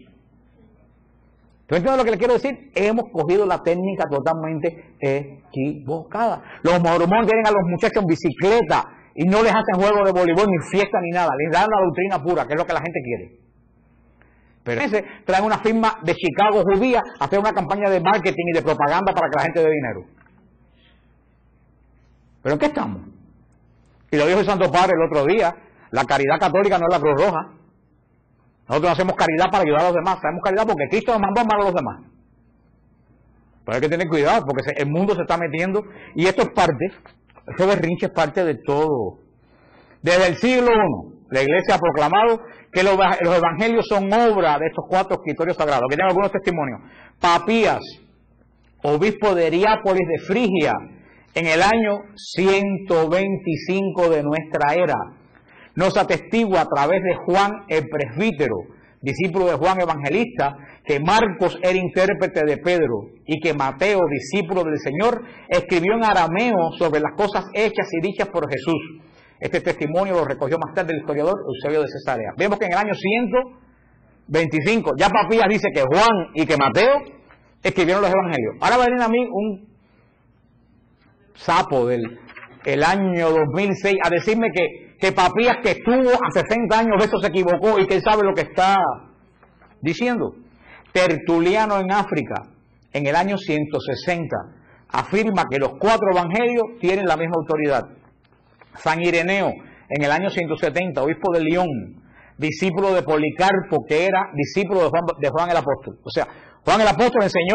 ¿Tú entiendes lo que le quiero decir? Hemos cogido la técnica totalmente equivocada. Los mormones tienen a los muchachos en bicicleta y no les hacen juego de voleibol, ni fiesta, ni nada. Les dan la doctrina pura, que es lo que la gente quiere. Pero ese traen una firma de Chicago judía a hacer una campaña de marketing y de propaganda para que la gente dé dinero. ¿Pero en qué estamos? Y lo dijo el Santo Padre el otro día, la caridad católica no es la Cruz Roja. Nosotros no hacemos caridad para ayudar a los demás, hacemos caridad porque Cristo nos mandó a amar a los demás. Pero hay que tener cuidado porque el mundo se está metiendo y esto es parte, ese berrinche es parte de todo. Desde el siglo I, la iglesia ha proclamado que los evangelios son obra de estos 4 escritorios sagrados. Aquí tengo algunos testimonios. Papías, obispo de Heriápolis de Frigia, en el año 125 de nuestra era, nos atestigua a través de Juan el presbítero, discípulo de Juan Evangelista, que Marcos era intérprete de Pedro y que Mateo, discípulo del Señor, escribió en arameo sobre las cosas hechas y dichas por Jesús. Este testimonio lo recogió más tarde el historiador Eusebio de Cesarea. Vemos que en el año 125, ya Papías dice que Juan y que Mateo escribieron los evangelios. Ahora va a venir a mí un sapo del año 2006 a decirme que Papías, que estuvo a 60 años de eso, se equivocó y que él sabe lo que está diciendo. Tertuliano en África, en el año 160, afirma que los 4 evangelios tienen la misma autoridad. San Ireneo, en el año 170, obispo de León, discípulo de Policarpo, que era discípulo de Juan el Apóstol. O sea, Juan el Apóstol enseñó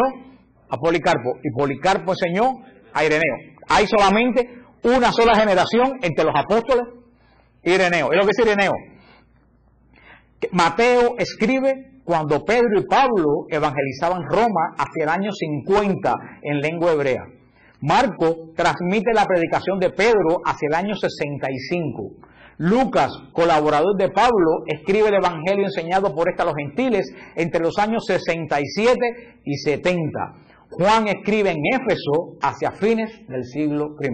a Policarpo y Policarpo enseñó a Ireneo. Hay solamente una sola generación entre los apóstoles y Ireneo. Es lo que dice Ireneo. Mateo escribe cuando Pedro y Pablo evangelizaban Roma hacia el año 50 en lengua hebrea. Marco transmite la predicación de Pedro hacia el año 65. Lucas, colaborador de Pablo, escribe el evangelio enseñado por a los gentiles entre los años 67 y 70. Juan escribe en Éfeso hacia fines del siglo I.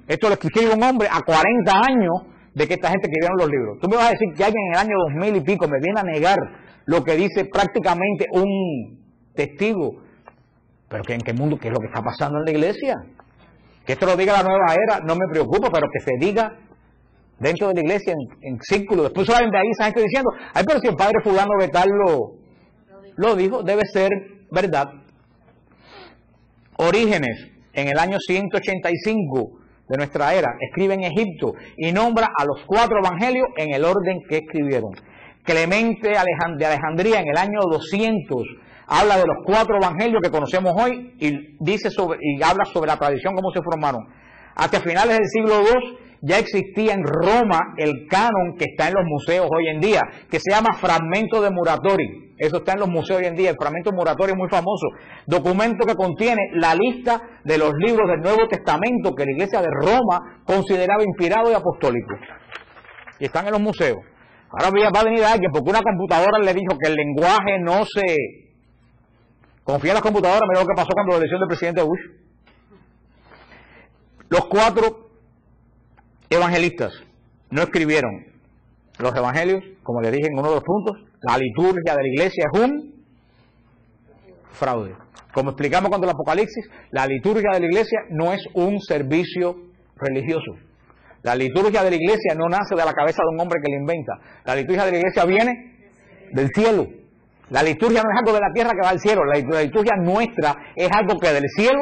Esto lo escribe un hombre a 40 años de que esta gente escribieron los libros. Tú me vas a decir que alguien en el año 2000 y pico me viene a negar lo que dice prácticamente un testigo. Pero ¿en qué mundo? ¿Qué es lo que está pasando en la iglesia? Que esto lo diga la nueva era, no me preocupa, pero que se diga dentro de la iglesia en círculo. Después salen de ahí esa gente diciendo, ay, pero si el padre fulano de tal lo dijo, debe ser verdad. Orígenes, en el año 185 de nuestra era, escribe en Egipto y nombra a los 4 evangelios en el orden que escribieron. Clemente de Alejandría, en el año 200, habla de los 4 evangelios que conocemos hoy y habla sobre la tradición, cómo se formaron. Hasta finales del siglo II ya existía en Roma el canon que está en los museos hoy en día, que se llama Fragmento de Muratori. Eso está en los museos hoy en día. El Fragmento de Muratori es muy famoso. Documento que contiene la lista de los libros del Nuevo Testamento que la Iglesia de Roma consideraba inspirado y apostólico. Y están en los museos. Ahora va a venir alguien porque una computadora le dijo que el lenguaje no se... Confía en las computadoras, mira lo que pasó cuando la elección del presidente Bush. Los 4 evangelistas no escribieron los evangelios, como les dije en uno de los puntos. La liturgia de la iglesia es un fraude. Como explicamos cuando el Apocalipsis, la liturgia de la iglesia no es un servicio religioso. La liturgia de la iglesia no nace de la cabeza de un hombre que la inventa. La liturgia de la iglesia viene del cielo. La liturgia no es algo de la tierra que va al cielo. La liturgia nuestra es algo que del cielo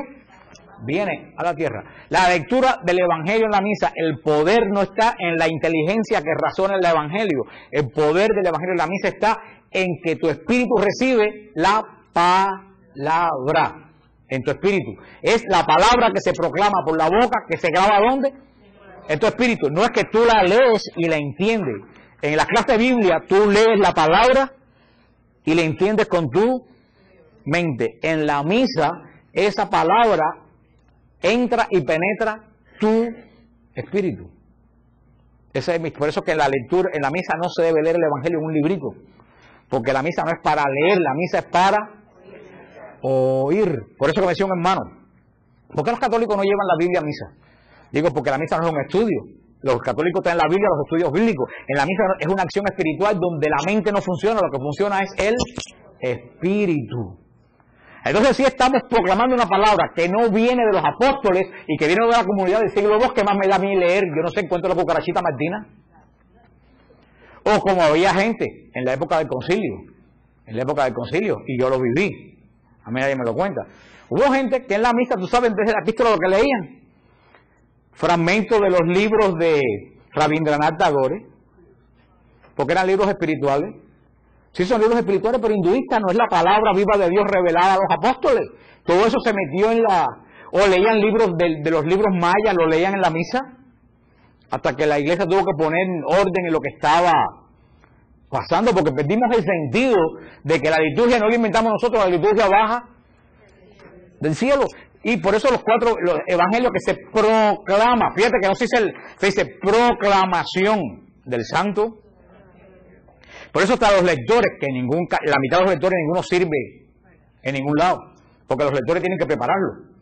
viene a la tierra. La lectura del evangelio en la misa, el poder no está en la inteligencia que razona el evangelio. El poder del evangelio en la misa está en que tu espíritu recibe la palabra. En tu espíritu. Es la palabra que se proclama por la boca, que se graba ¿dónde? En tu espíritu. No es que tú la lees y la entiendes. En la clase de Biblia tú lees la palabra y la entiendes con tu mente. En la misa esa palabra entra y penetra tu espíritu. Por eso que en la lectura, en la misa no se debe leer el evangelio en un librito, porque la misa no es para leer, la misa es para oír. Por eso que me decía un hermano, ¿por qué los católicos no llevan la Biblia a misa? Digo, porque la misa no es un estudio. Los católicos traen la Biblia, los estudios bíblicos. En la misa es una acción espiritual donde la mente no funciona, lo que funciona es el espíritu. Entonces, si estamos proclamando una palabra que no viene de los apóstoles y que viene de la comunidad del siglo II, ¿qué más me da a mí leer? Yo no sé, encuentro la cucarachita Martina. O como había gente en la época del concilio. En la época del concilio, y yo lo viví. A mí nadie me lo cuenta. Hubo gente que en la misa, tú sabes, desde la epístola lo que leían. Fragmentos de los libros de Rabindranath Tagore, porque eran libros espirituales. Sí, son libros espirituales, pero hinduistas, no es la palabra viva de Dios revelada a los apóstoles. Todo eso se metió en la... O leían libros de los libros mayas, lo leían en la misa, hasta que la iglesia tuvo que poner orden en lo que estaba pasando, porque perdimos el sentido de que la liturgia no la inventamos nosotros, la liturgia baja del cielo. Y por eso los 4 evangelios que se proclama, fíjate que no se dice proclamación del santo. Por eso están los lectores, que la mitad de los lectores ninguno sirve en ningún lado, porque los lectores tienen que prepararlo.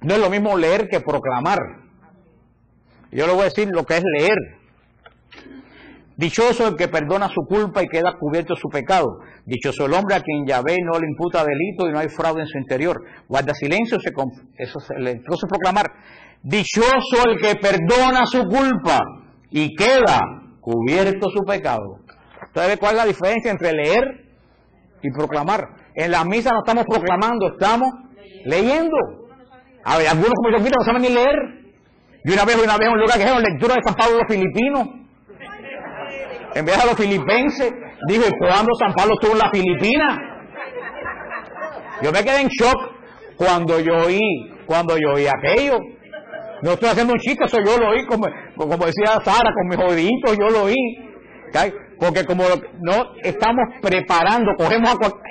No es lo mismo leer que proclamar. Yo le voy a decir lo que es leer. Dichoso el que perdona su culpa y queda cubierto su pecado. Dichoso el hombre a quien Yahvé no le imputa delito y no hay fraude en su interior. Guarda silencio, entonces proclamar. Dichoso el que perdona su culpa y queda cubierto su pecado. ¿Sabe cuál es la diferencia entre leer y proclamar? En la misa no estamos proclamando, estamos leyendo. A ver, algunos como yo no saben ni leer. Y una vez en un lugar que dijeron lectura de San Pablo a los filipinos, en vez de a los filipenses, dijo, ¿cuándo San Pablo estuvo en la Filipina? Yo me quedé en shock cuando yo oí aquello. No estoy haciendo un chiste, eso yo lo oí, como decía Sara, con mis oíditos, yo lo oí. ¿Okay? Porque como no estamos preparando,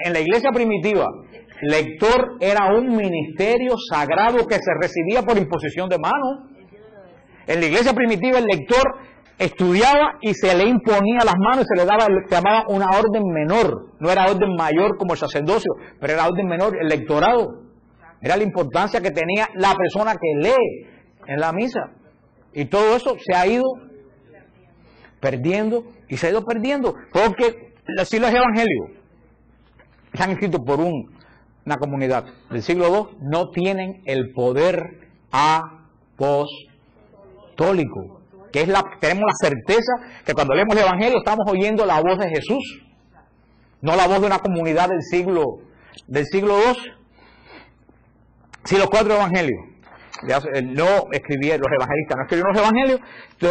en la iglesia primitiva, lector era un ministerio sagrado que se recibía por imposición de manos. En la iglesia primitiva el lector estudiaba y se le imponía las manos y se le daba, se llamaba una orden menor. No era orden mayor como el sacerdocio, pero era orden menor, el lectorado. Era la importancia que tenía la persona que lee en la misa. Y todo eso se ha ido perdiendo y se ha ido perdiendo porque si los evangelios están escritos por una comunidad del siglo II, no tienen el poder apostólico, que es tenemos la certeza que cuando leemos el evangelio estamos oyendo la voz de Jesús, no la voz de una comunidad del siglo II. Si los 4 evangelios no escribieron, los evangelistas no escribieron los evangelios,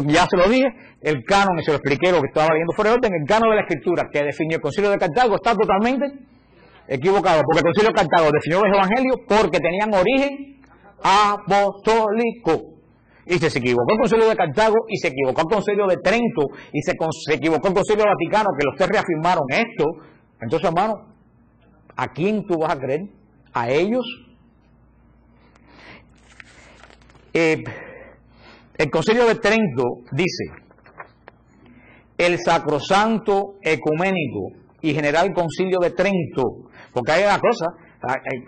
ya se lo dije, el canon, y se lo expliqué lo que estaba leyendo fuera de orden, el canon de la escritura que definió el Concilio de Cartago está totalmente equivocado, porque el Concilio de Cartago definió los evangelios porque tenían origen apostólico. Y se equivocó el Concilio de Cartago, y se equivocó el Concilio de Trento, y se equivocó el Concilio Vaticano, que los tres reafirmaron esto. Entonces, hermano, ¿a quién tú vas a creer? ¿A ellos? El Concilio de Trento dice: el Sacrosanto Ecuménico y General Concilio de Trento, porque hay una cosa,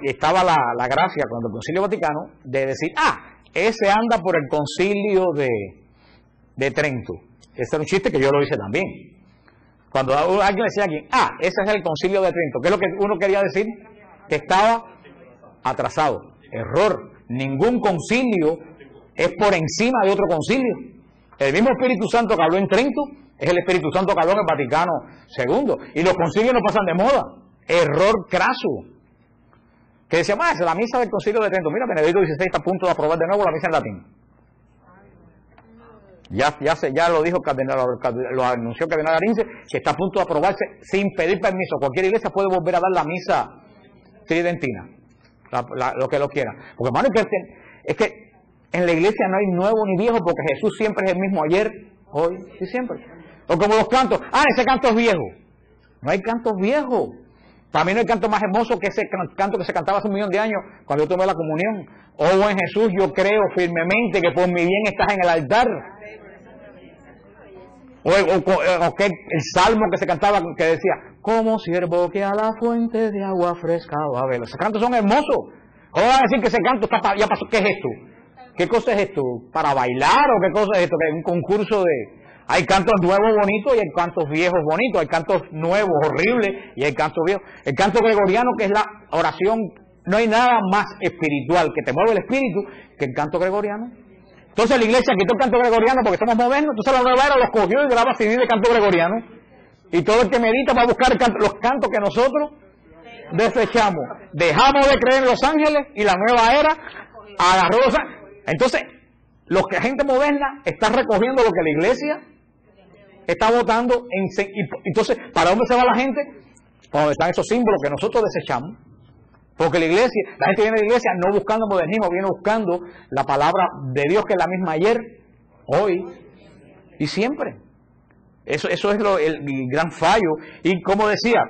estaba la gracia cuando el Concilio Vaticano de decir, ese anda por el Concilio de Trento. Ese era un chiste que yo lo hice también. Cuando alguien le decía a alguien, ese es el Concilio de Trento, ¿qué es lo que uno quería decir? Que estaba atrasado. Error. Ningún concilio es por encima de otro concilio. El mismo Espíritu Santo que habló en Trento es el Espíritu Santo que habló en el Vaticano II. Y los concilios no pasan de moda. Error craso. Que decía, es la misa del Concilio de Trento. Mira, Benedicto XVI está a punto de aprobar de nuevo la misa en latín. Ya lo dijo lo anunció el cardenal Arinze, que está a punto de aprobarse sin pedir permiso. Cualquier iglesia puede volver a dar la misa tridentina, lo que lo quiera. Porque, hermano, es que en la iglesia no hay nuevo ni viejo, porque Jesús siempre es el mismo ayer, hoy y siempre. O como los cantos, ese canto es viejo. No hay cantos viejos. Para mí no hay canto más hermoso que ese canto que se cantaba hace 1.000.000 de años cuando yo tomé la comunión. Oh, buen Jesús, yo creo firmemente que por mi bien estás en el altar. O que el salmo que se cantaba que decía, como siervo que a la fuente de agua fresca va a ver. Esos cantos son hermosos. ¿Cómo van a decir que ese canto ya pasó? ¿Qué es esto? ¿Qué cosa es esto? ¿Para bailar o qué cosa es esto? Que es un concurso de... Hay cantos nuevos bonitos y hay cantos viejos bonitos. Hay cantos nuevos horribles y hay cantos viejos. El canto gregoriano, que es la oración, no hay nada más espiritual que te mueve el espíritu que el canto gregoriano. Entonces la iglesia quitó el canto gregoriano porque somos modernos. Entonces la nueva era los cogió y graba CD de canto gregoriano. Y todo el que medita va a buscar los cantos que nosotros desechamos. Dejamos de creer en los ángeles y la nueva era agarró los ángeles. Entonces, la gente moderna está recogiendo lo que la iglesia está votando. Entonces, ¿para dónde se va la gente? Para donde están esos símbolos que nosotros desechamos. Porque la gente viene a la iglesia no buscando modernismo, viene buscando la palabra de Dios, que es la misma ayer, hoy y siempre. Eso es el gran fallo. Y como decía,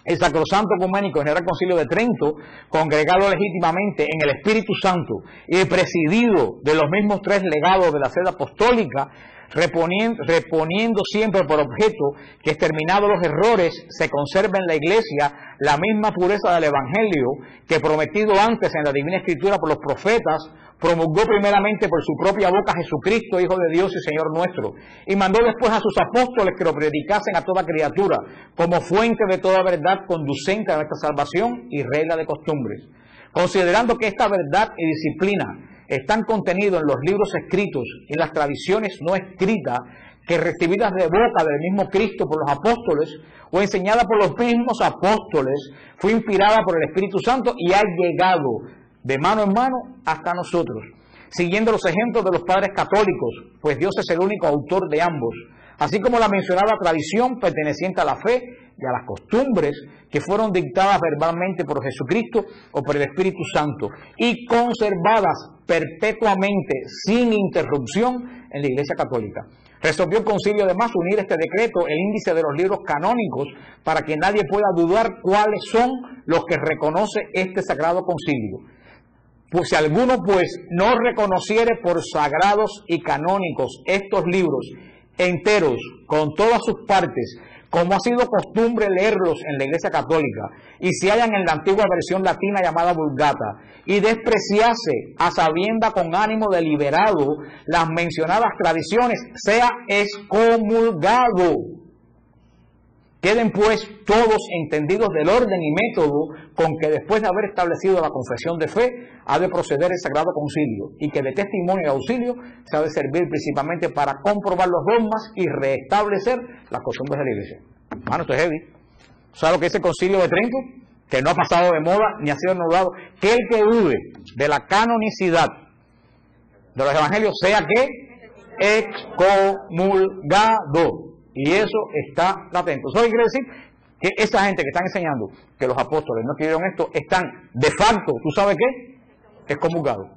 el Sacrosanto Ecuménico General Concilio de Trento, congregado legítimamente en el Espíritu Santo y presidido de los mismos tres legados de la sede apostólica, reponiendo siempre por objeto que, exterminados los errores, se conserve en la Iglesia la misma pureza del Evangelio que, prometido antes en la Divina Escritura por los profetas, promulgó primeramente por su propia boca Jesucristo, Hijo de Dios y Señor nuestro, y mandó después a sus apóstoles que lo predicasen a toda criatura, como fuente de toda verdad conducente a nuestra salvación y regla de costumbres. Considerando que esta verdad y disciplina están contenidos en los libros escritos y en las tradiciones no escritas, que recibidas de boca del mismo Cristo por los apóstoles, o enseñada por los mismos apóstoles, fue inspirada por el Espíritu Santo y ha llegado de mano en mano hasta nosotros, siguiendo los ejemplos de los padres católicos, pues Dios es el único autor de ambos, así como la mencionada tradición perteneciente a la fe y a las costumbres que fueron dictadas verbalmente por Jesucristo o por el Espíritu Santo y conservadas perpetuamente sin interrupción en la Iglesia Católica. Resolvió el concilio además unir este decreto el índice de los libros canónicos para que nadie pueda dudar cuáles son los que reconoce este sagrado concilio. Pues si alguno no reconociere por sagrados y canónicos estos libros enteros, con todas sus partes, como ha sido costumbre leerlos en la Iglesia Católica, y se hallan en la antigua versión latina llamada Vulgata, y despreciase a sabienda con ánimo deliberado las mencionadas tradiciones, sea excomulgado. Queden pues todos entendidos del orden y método con que, después de haber establecido la confesión de fe, ha de proceder el Sagrado Concilio, y que de testimonio y auxilio se ha de servir principalmente para comprobar los dogmas y restablecer las costumbres de la Iglesia. Hermano, esto es heavy. ¿Sabe lo que dice el Concilio de Trento? Que no ha pasado de moda ni ha sido anulado. Que el que dude de la canonicidad de los evangelios sea que excomulgado. Y eso está latente. Eso quiere decir que esa gente que están enseñando que los apóstoles no escribieron esto, están de facto, ¿tú sabes qué? Excomulgados.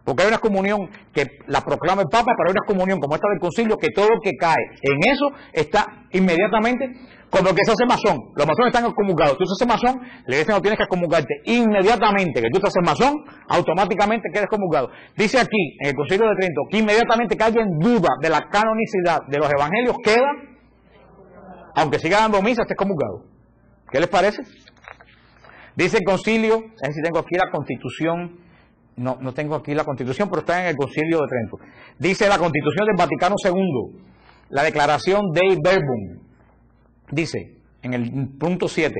Porque hay una excomunión que la proclama el Papa, pero hay una excomunión como esta del concilio, que todo lo que cae en eso está inmediatamente, como el que se hace masón. Los masones están excomulgados. Tú te haces masón, la iglesia no tienes que excomulgarte. Inmediatamente que tú te haces masón, automáticamente quedas excomulgado. Dice aquí, en el concilio de Trento, que inmediatamente que haya en duda de la canonicidad de los evangelios, queda, aunque siga dando misa, esté excomulgado. ¿Qué les parece? Dice el concilio, a ver si tengo aquí la constitución. No tengo aquí la Constitución, pero está en el Concilio de Trento. Dice la Constitución del Vaticano II, la Declaración Dei Verbum, dice en el punto 7,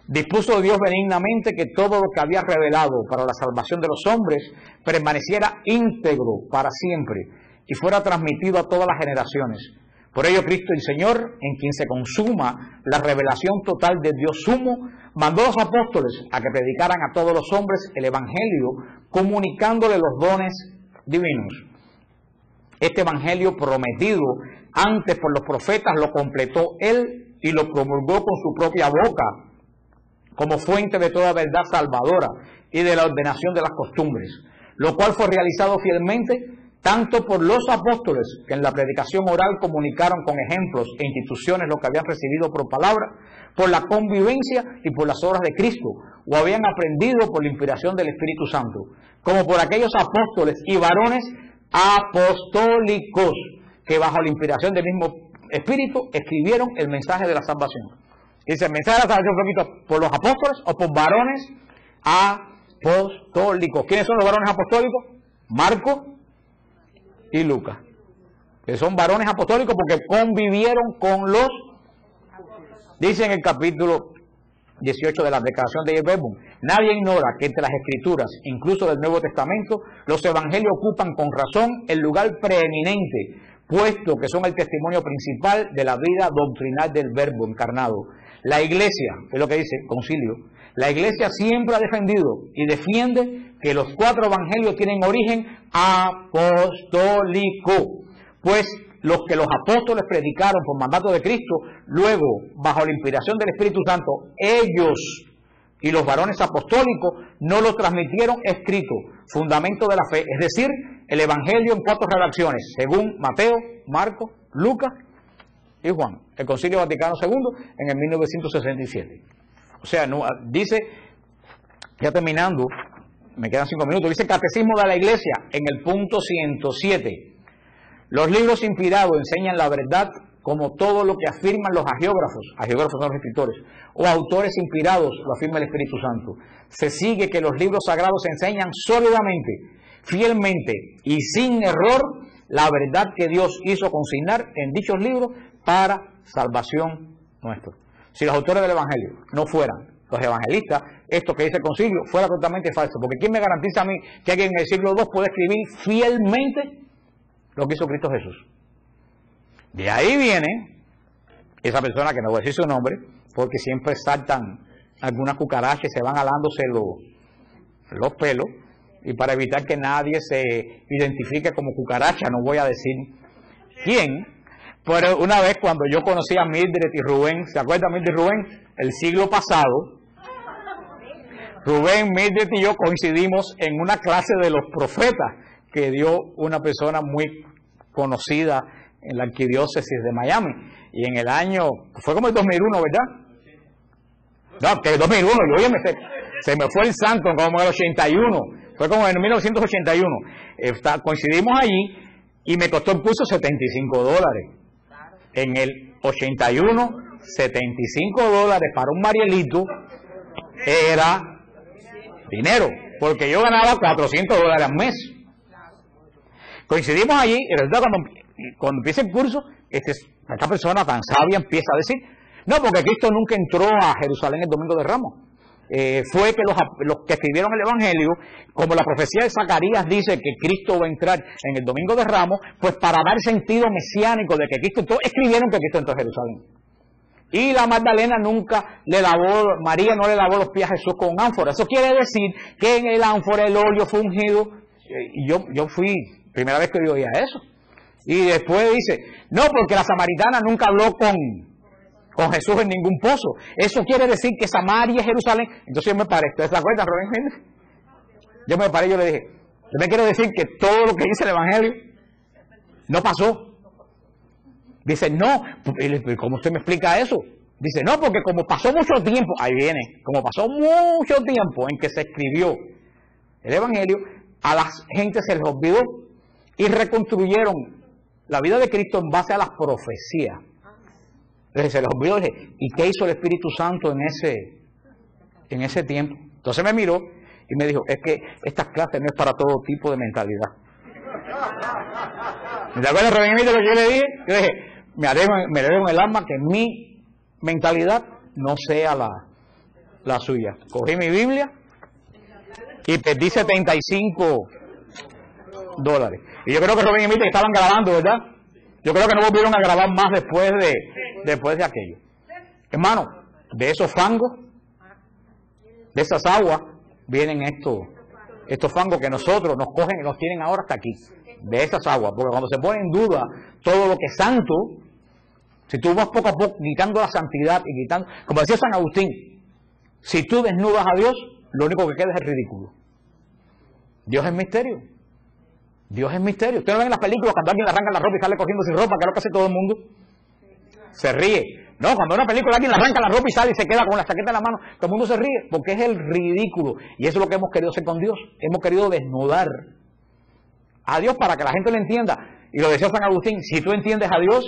dispuso Dios benignamente que todo lo que había revelado para la salvación de los hombres permaneciera íntegro para siempre y fuera transmitido a todas las generaciones. Por ello Cristo el Señor, en quien se consuma la revelación total de Dios sumo, mandó a los apóstoles a que predicaran a todos los hombres el Evangelio, comunicándole los dones divinos. Este Evangelio prometido antes por los profetas lo completó Él y lo promulgó con su propia boca, como fuente de toda verdad salvadora y de la ordenación de las costumbres, lo cual fue realizado fielmente tanto por los apóstoles, que en la predicación oral comunicaron con ejemplos e instituciones lo que habían recibido por palabra, por la convivencia y por las obras de Cristo, o habían aprendido por la inspiración del Espíritu Santo, como por aquellos apóstoles y varones apostólicos, que bajo la inspiración del mismo Espíritu escribieron el mensaje de la salvación. Dice, el mensaje de la salvación fue escrito por los apóstoles o por varones apostólicos. ¿Quiénes son los varones apostólicos? Marcos y Lucas, que son varones apostólicos porque convivieron con los, dice en el capítulo 18 de la Declaración de Verbum, nadie ignora que entre las Escrituras, incluso del Nuevo Testamento, los evangelios ocupan con razón el lugar preeminente, puesto que son el testimonio principal de la vida doctrinal del Verbo encarnado. La Iglesia, es lo que dice el concilio, la Iglesia siempre ha defendido y defiende que los 4 evangelios tienen origen apostólico, pues los que los apóstoles predicaron por mandato de Cristo, luego, bajo la inspiración del Espíritu Santo, ellos y los varones apostólicos no lo transmitieron escrito, fundamento de la fe, es decir, el evangelio en 4 redacciones, según Mateo, Marcos, Lucas y Juan, el Concilio Vaticano II en el 1967. O sea, no, dice, ya terminando, me quedan 5 minutos, dice el Catecismo de la Iglesia en el punto 107. Los libros inspirados enseñan la verdad como todo lo que afirman los agiógrafos son los escritores, o autores inspirados, lo afirma el Espíritu Santo. Se sigue que los libros sagrados enseñan sólidamente, fielmente y sin error la verdad que Dios hizo consignar en dichos libros para salvación nuestra. Si los autores del Evangelio no fueran los evangelistas, esto que dice el concilio fuera totalmente falso, porque ¿quién me garantiza a mí que alguien en el siglo II puede escribir fielmente lo que hizo Cristo Jesús? De ahí viene esa persona, que no voy a decir su nombre, porque siempre saltan algunas cucarachas y se van alándose los pelos, y para evitar que nadie se identifique como cucaracha, no voy a decir quién, pero una vez cuando yo conocí a Mildred y Rubén, ¿se acuerdan Mildred y Rubén? El siglo pasado, Rubén, Mildred y yo coincidimos en una clase de los profetas que dio una persona muy conocida en la arquidiócesis de Miami, y en el año, fue como el 2001, ¿verdad? No, que el 2001, y oye, se me fue el santo, como el 81, fue como en 1981, coincidimos allí, y me costó el curso $75. En el 81, $75 para un Marielito era dinero, porque yo ganaba $400 al mes. Coincidimos allí, y resulta cuando empieza el curso, esta persona tan sabia empieza a decir, no, porque Cristo nunca entró a Jerusalén el Domingo de Ramos. Fue que los que escribieron el Evangelio, como la profecía de Zacarías dice que Cristo va a entrar en el Domingo de Ramos, pues para dar sentido mesiánico de que Cristo entró, escribieron que Cristo entró a Jerusalén. Y la Magdalena María no le lavó los pies a Jesús con ánfora. Eso quiere decir que en el ánfora el óleo fue ungido. Y yo fui, primera vez que yo oía eso. Y después dice, no, porque la samaritana nunca habló con Jesús en ningún pozo. Eso quiere decir que Samaria es Jerusalén. Entonces yo me paré. ¿Ustedes se acuerdan, Rubén? Yo me paré y yo le dije, Yo me quiero decir que todo lo que dice el Evangelio no pasó. Dice, no, ¿cómo usted me explica eso? Dice, no, porque como pasó mucho tiempo, ahí viene, como pasó mucho tiempo en que se escribió el Evangelio, a la gente se les olvidó y reconstruyeron la vida de Cristo en base a las profecías. Entonces se les olvidó, dije, ¿y qué hizo el Espíritu Santo en ese tiempo? Entonces me miró y me dijo, es que estas clases no es para todo tipo de mentalidad. ¿Me acuerdas, Reverendo, lo que yo le dije? Yo dije, me alegro en el alma que mi mentalidad no sea la suya. Cogí mi Biblia y perdí $75. Y yo creo que Rubén y Mita estaban grabando, ¿verdad? Yo creo que no volvieron a grabar más después de aquello. Hermano, de esos fangos, de esas aguas, vienen estos fangos que nosotros nos cogen y nos tienen ahora hasta aquí. De esas aguas, porque cuando se pone en duda todo lo que es santo, si tú vas poco a poco quitando la santidad y quitando, como decía San Agustín, si tú desnudas a Dios, lo único que queda es el ridículo. Dios es misterio. Dios es misterio. Usted no ve en las películas cuando alguien le arranca la ropa y sale corriendo sin ropa, que es lo que hace todo el mundo. Se ríe. No, cuando en una película alguien le arranca la ropa y sale y se queda con la chaqueta en la mano, todo el mundo se ríe, porque es el ridículo. Y eso es lo que hemos querido hacer con Dios. Hemos querido desnudar a Dios para que la gente lo entienda. Y lo decía San Agustín, si tú entiendes a Dios,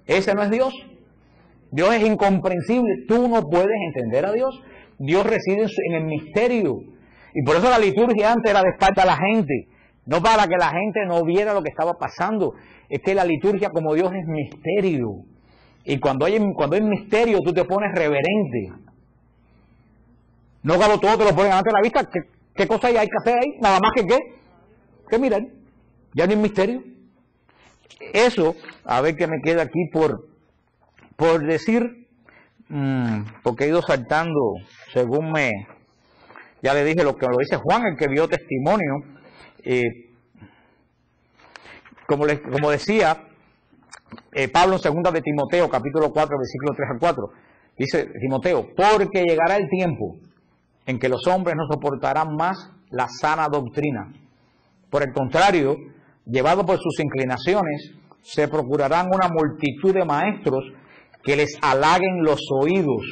ese no es Dios. Dios es incomprensible. Tú no puedes entender a Dios. Dios reside en el misterio. Y por eso la liturgia antes era de espalda a la gente. No para que la gente no viera lo que estaba pasando. Es que la liturgia como Dios es misterio. Y cuando hay misterio tú te pones reverente. No cuando todo te lo ponen delante de la vista. ¿Qué cosa hay que hacer ahí? Nada más que qué. Que mirar. Ya no hay misterio. Eso, a ver qué me queda aquí por decir. Porque he ido saltando según ya le dije lo que lo dice Juan, el que vio testimonio. Como decía Pablo en 2 de Timoteo, capítulo 4, versículo 3 al 4, dice Timoteo, porque llegará el tiempo en que los hombres no soportarán más la sana doctrina. Por el contrario, llevados por sus inclinaciones, se procurarán una multitud de maestros que les halaguen los oídos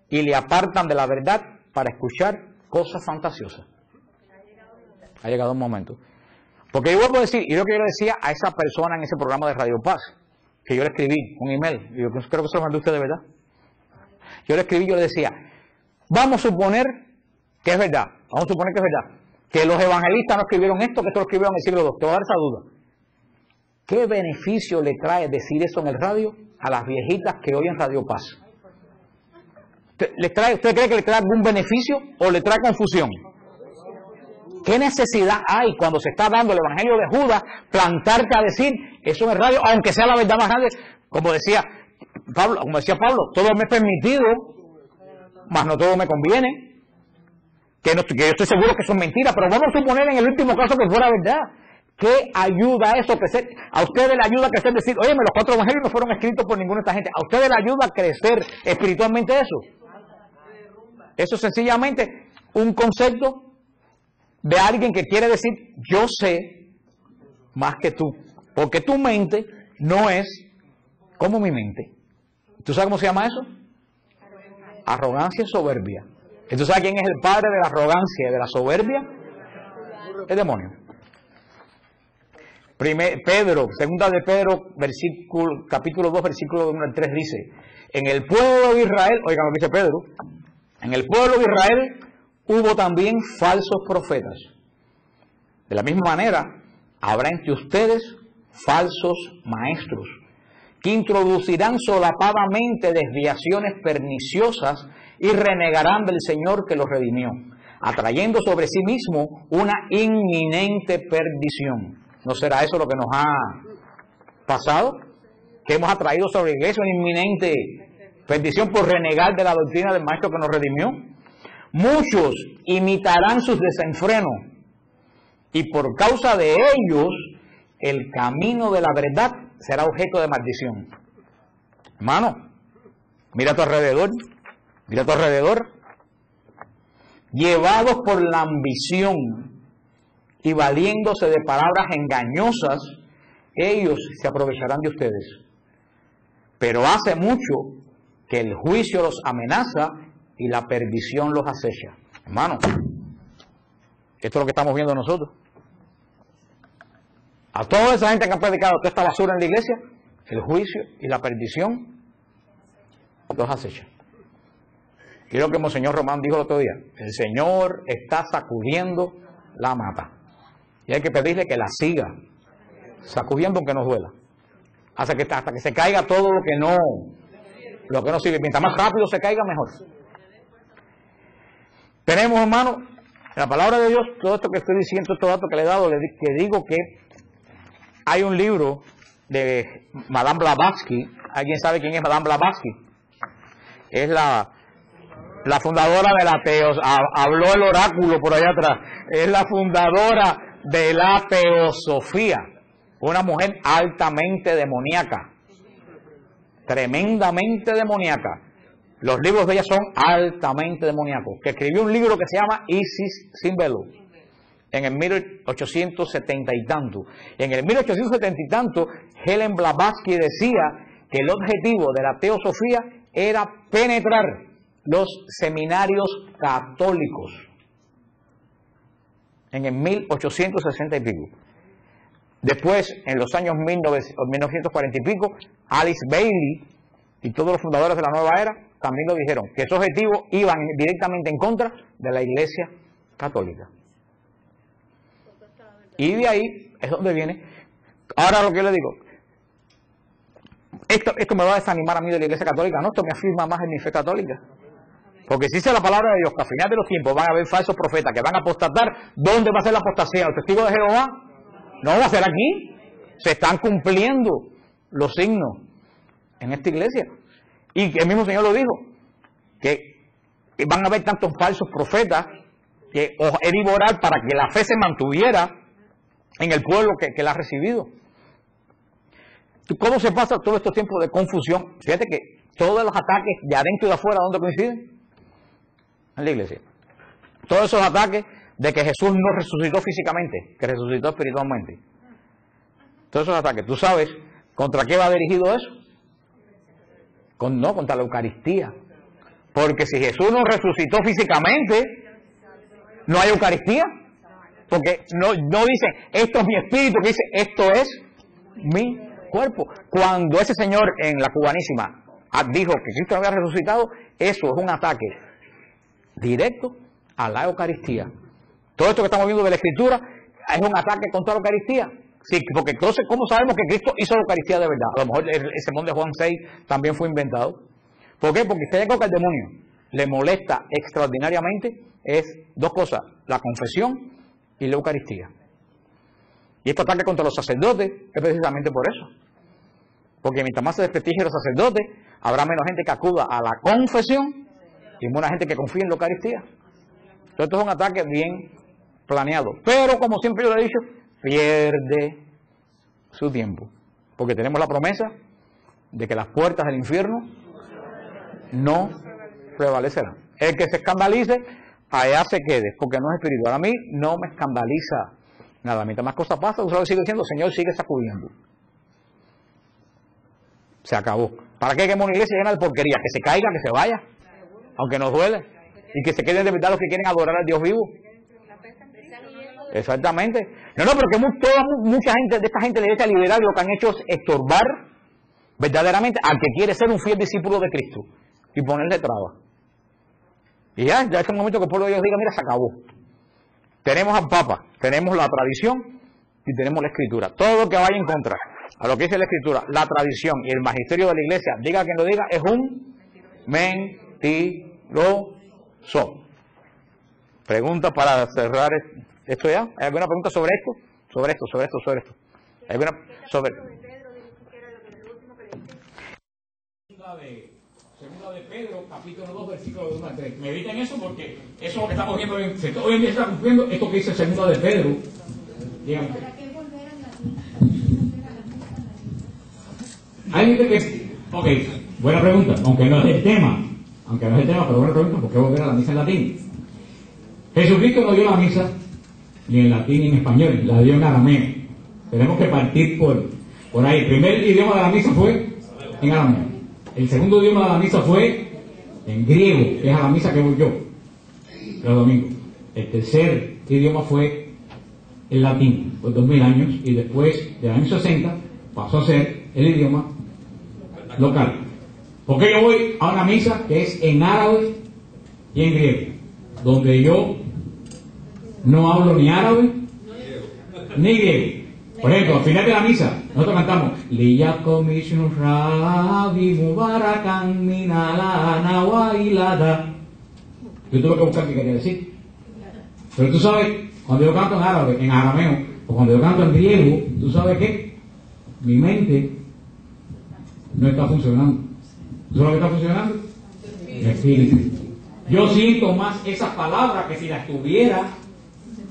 y le apartan de la verdad para escuchar cosas fantasiosas. Ha llegado un momento. Porque yo vuelvo a decir, y lo que yo le decía a esa persona en ese programa de Radio Paz, que yo le escribí un email, y yo creo que se lo mandé a usted de verdad. Yo le escribí, yo le decía, vamos a suponer que es verdad, que los evangelistas no escribieron esto, que esto lo escribieron en el siglo II. Te voy a dar esa duda. ¿Qué beneficio le trae decir eso en el radio a las viejitas que oyen Radio Paz? ¿Usted cree que le trae algún beneficio o le trae confusión? ¿Qué necesidad hay cuando se está dando el Evangelio de Judas plantarte a decir eso en el radio, aunque sea la verdad más grande? Como decía Pablo, todo me es permitido, mas no todo me conviene. Que yo estoy seguro que son mentiras, pero vamos a suponer en el último caso que fuera verdad. ¿Qué ayuda a eso a crecer? A ustedes le ayuda a crecer decir, oye, los 4 evangelios no fueron escritos por ninguna de esta gente. ¿A ustedes le ayuda a crecer espiritualmente eso? Eso es sencillamente un concepto de alguien que quiere decir, yo sé más que tú. Porque tu mente no es como mi mente. ¿Tú sabes cómo se llama eso? Arrogancia y soberbia. ¿Y tú sabes quién es el padre de la arrogancia y de la soberbia? El demonio. Segunda de Pedro, capítulo 2, versículo 1 al 3 dice, en el pueblo de Israel, oigan lo que dice Pedro, en el pueblo de Israel hubo también falsos profetas. De la misma manera, habrá entre ustedes falsos maestros, que introducirán solapadamente desviaciones perniciosas y renegarán del Señor que los redimió, atrayendo sobre sí mismo una inminente perdición. ¿No será eso lo que nos ha pasado? Que hemos atraído sobre la iglesia una inminente perdición por renegar de la doctrina del Maestro que nos redimió. Muchos imitarán sus desenfrenos y por causa de ellos el camino de la verdad será objeto de maldición. Hermano, mira a tu alrededor, llevados por la ambición y valiéndose de palabras engañosas, ellos se aprovecharán de ustedes. Pero hace mucho que el juicio los amenaza y la perdición los acecha. Hermano, esto es lo que estamos viendo nosotros. A toda esa gente que ha predicado toda esta basura en la iglesia, el juicio y la perdición los acecha. Y lo que Monseñor Román dijo el otro día: el Señor está sacudiendo la mata. Y hay que pedirle que la siga sacudiendo aunque nos duela. Hasta que se caiga todo lo que no sirve. Mientras más rápido se caiga, mejor. Tenemos, hermano, la palabra de Dios, todo esto que estoy diciendo, estos datos que le he dado, que digo que hay un libro de Madame Blavatsky. ¿Alguien sabe quién es Madame Blavatsky? Es la fundadora de la habló el oráculo por allá atrás. Es la fundadora de la teosofía. Una mujer altamente demoníaca. Tremendamente demoníaca. Los libros de ella son altamente demoníacos. Que escribió un libro que se llama Isis sin velo, en el 1870 y tanto. En el 1870 y tanto, Helen Blavatsky decía que el objetivo de la teosofía era penetrar los seminarios católicos. En el 1860 y pico. Después, en los años 1940 y pico, Alice Bailey y todos los fundadores de la nueva era también lo dijeron, que esos objetivos iban directamente en contra de la Iglesia Católica. Y de ahí es donde viene. Ahora lo que yo le digo, esto me va a desanimar a mí de la Iglesia Católica, no, esto me afirma más en mi fe católica. Porque si dice la palabra de Dios que al final de los tiempos van a haber falsos profetas que van a apostatar, ¿dónde va a ser la apostasía? ¿Los testigos de Jehová? No va a ser aquí. Se están cumpliendo los signos en esta iglesia. Y el mismo Señor lo dijo, que van a haber tantos falsos profetas que es orar para que la fe se mantuviera en el pueblo que la ha recibido. ¿Cómo se pasa todos estos tiempos de confusión? Fíjate que todos los ataques de adentro y de afuera, ¿dónde coinciden? En la iglesia. Todos esos ataques de que Jesús no resucitó físicamente, que resucitó espiritualmente. Todos esos ataques. ¿Tú sabes contra qué va dirigido eso? Contra la Eucaristía. Porque si Jesús no resucitó físicamente, no hay Eucaristía. Porque no dice, esto es mi espíritu, que dice, esto es mi cuerpo. Cuando ese señor en la Cubanísima dijo que Cristo había resucitado, eso es un ataque directo a la Eucaristía. Todo esto que estamos viendo de la Escritura es un ataque contra la Eucaristía. Sí, porque entonces, ¿cómo sabemos que Cristo hizo la Eucaristía de verdad? A lo mejor el sermón de Juan 6 también fue inventado. ¿Por qué? Porque si hay algo que al demonio le molesta extraordinariamente es dos cosas: la confesión y la Eucaristía. Y este ataque contra los sacerdotes es precisamente por eso. Porque mientras más se desprestigien los sacerdotes, habrá menos gente que acuda a la confesión y menos gente que confíe en la Eucaristía. Entonces esto es un ataque bien planeado. Pero como siempre yo le he dicho, pierde su tiempo. Porque tenemos la promesa de que las puertas del infierno no prevalecerán. El que se escandalice, allá se quede, porque no es espiritual. A mí no me escandaliza nada. Mientras más cosas pasan, usted sigue diciendo, Señor, sigue sacudiendo. Se acabó. ¿Para qué queremos una iglesia llena de porquería? Que se caiga, que se vaya, aunque nos duele. Y que se queden de verdad los que quieren adorar al Dios vivo. Exactamente. No, pero que mucha gente de esta gente de la iglesia liberal lo que han hecho es estorbar verdaderamente al que quiere ser un fiel discípulo de Cristo y ponerle trabas. Y ya es el momento que el pueblo de Dios diga, mira, se acabó. Tenemos al Papa, tenemos la tradición y tenemos la Escritura. Todo lo que vaya en contra a lo que dice la Escritura, la tradición y el magisterio de la iglesia, diga quien lo diga, es un mentiroso. Pregunta para cerrar esto ya. ¿Hay alguna pregunta sobre esto? Sobre esto. ¿Hay alguna sobre? Segunda de Pedro, capítulo 2, versículo 1 al 3. Mediten eso porque eso es lo que estamos viendo. Hoy en día se está cumpliendo esto que dice segunda de Pedro. Díganme. Hay gente que... Ok, buena pregunta, aunque no es el tema, pero buena pregunta, ¿por qué volver a la misa en latín? Jesucristo no dio la misa ni en latín ni en español, la dio en arameo. Tenemos que partir por ahí. El primer idioma de la misa fue en arameo. El segundo idioma de la misa fue en griego, que es a la misa que voy yo los domingos. El tercer idioma fue el latín, por 2000 años, y después del año 60 pasó a ser el idioma local. Porque yo voy a una misa que es en árabe y en griego, donde yo no hablo ni árabe ni griego. Por ejemplo, al final de la misa, nosotros cantamos Liyakom Ishnu Rabbi Mubarakan Minala Nawailada. Yo tuve que buscar qué quería decir. Pero tú sabes, cuando yo canto en árabe, en arameo, o cuando yo canto en griego, tú sabes qué, mi mente no está funcionando. ¿Tú sabes lo que está funcionando? El espíritu. Yo siento más esas palabras que si las estuviera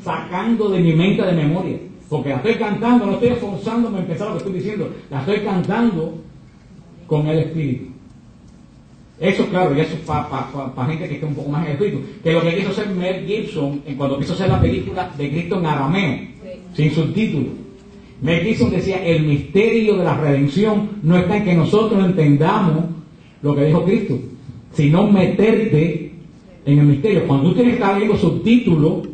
sacando de mi mente de memoria. Porque la estoy cantando, no estoy esforzándome en pensar lo que estoy diciendo, la estoy cantando con el espíritu. Eso, claro, ya eso es para gente que esté un poco más en el espíritu. Que lo que quiso hacer Mel Gibson cuando quiso hacer la película de Cristo en arameo, sin subtítulos. Mel Gibson decía: el misterio de la redención no está en que nosotros entendamos lo que dijo Cristo, sino meterte en el misterio. Cuando tú tienes que estar viendo subtítulos,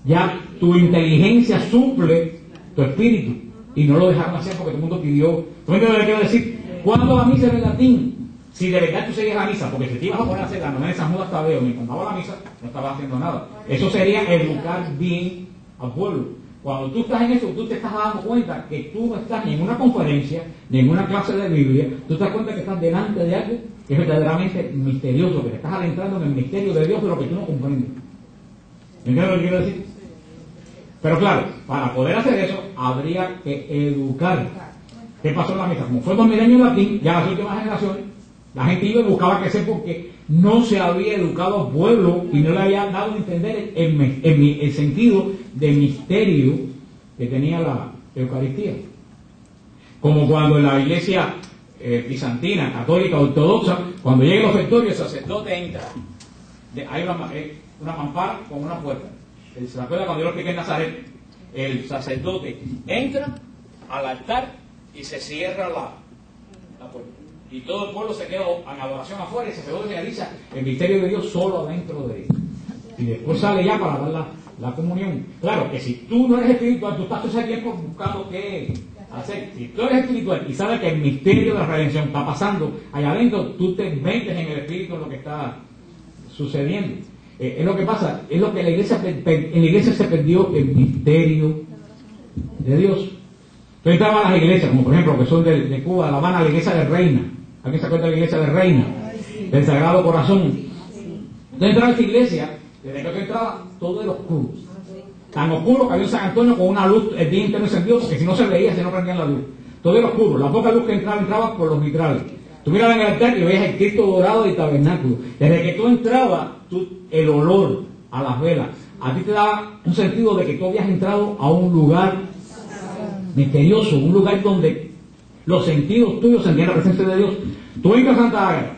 ya tu inteligencia suple tu espíritu, y no lo dejaron hacer porque todo el mundo pidió. ¿Tú me entiendes lo que quiero decir? ¿Cuándo la misa era en latín? Si de verdad tú seguías la misa, porque si te ibas a poner a hacer la novena de San Judas Tadeo mientras daba la misa, no estabas haciendo nada. Eso sería educar bien al pueblo. Cuando tú estás en eso, tú te estás dando cuenta que tú no estás ni en una conferencia, ni en una clase de Biblia, tú te das cuenta que estás delante de algo que es verdaderamente misterioso, que te estás adentrando en el misterio de Dios de lo que tú no comprendes. ¿Me entiendes lo que quiero decir? Pero claro, para poder hacer eso, habría que educar. ¿Qué pasó en la misa? Como fue 2000 años en latín, ya las últimas generaciones, la gente iba y buscaba crecer porque no se había educado al pueblo y no le había dado a entender el sentido de misterio que tenía la Eucaristía. Como cuando en la iglesia bizantina, católica, ortodoxa, cuando llega el ofertorio, el sacerdote entra. Hay una mampara con una puerta. ¿Se acuerda cuando yo lo expliqué en Nazaret? El sacerdote entra al altar y se cierra la puerta. Y todo el pueblo se queda en adoración afuera y el sacerdote realiza el misterio de Dios solo adentro de él. Y después sale ya para dar la comunión. Claro que si tú no eres espiritual, tú estás todo ese tiempo buscando qué hacer. Si tú eres espiritual y sabes que el misterio de la redención está pasando allá adentro, tú te metes en el espíritu en lo que está sucediendo. Es lo que pasa, es lo que en la iglesia se perdió el misterio de Dios. Tú entrabas a las iglesias, como por ejemplo que son de Cuba, de La Habana, la iglesia de Reina. ¿Alguien se acuerda de la iglesia de Reina? Del Sagrado Corazón. Tú entrabas a esa iglesia, desde que tú entrabas, todo era oscuro. Tan oscuro que había un San Antonio con una luz el día entero encendido, porque si no se veía, si no prendían la luz. Todo era oscuro. La poca luz que entraba por los vitrales. Tú mirabas en el altar y veías el Cristo dorado del tabernáculo. Desde que tú entrabas, el olor a las velas, a ti te daba un sentido de que tú habías entrado a un lugar misterioso, un lugar donde los sentidos tuyos sentían la presencia de Dios. Tú entras a Santa Ágata,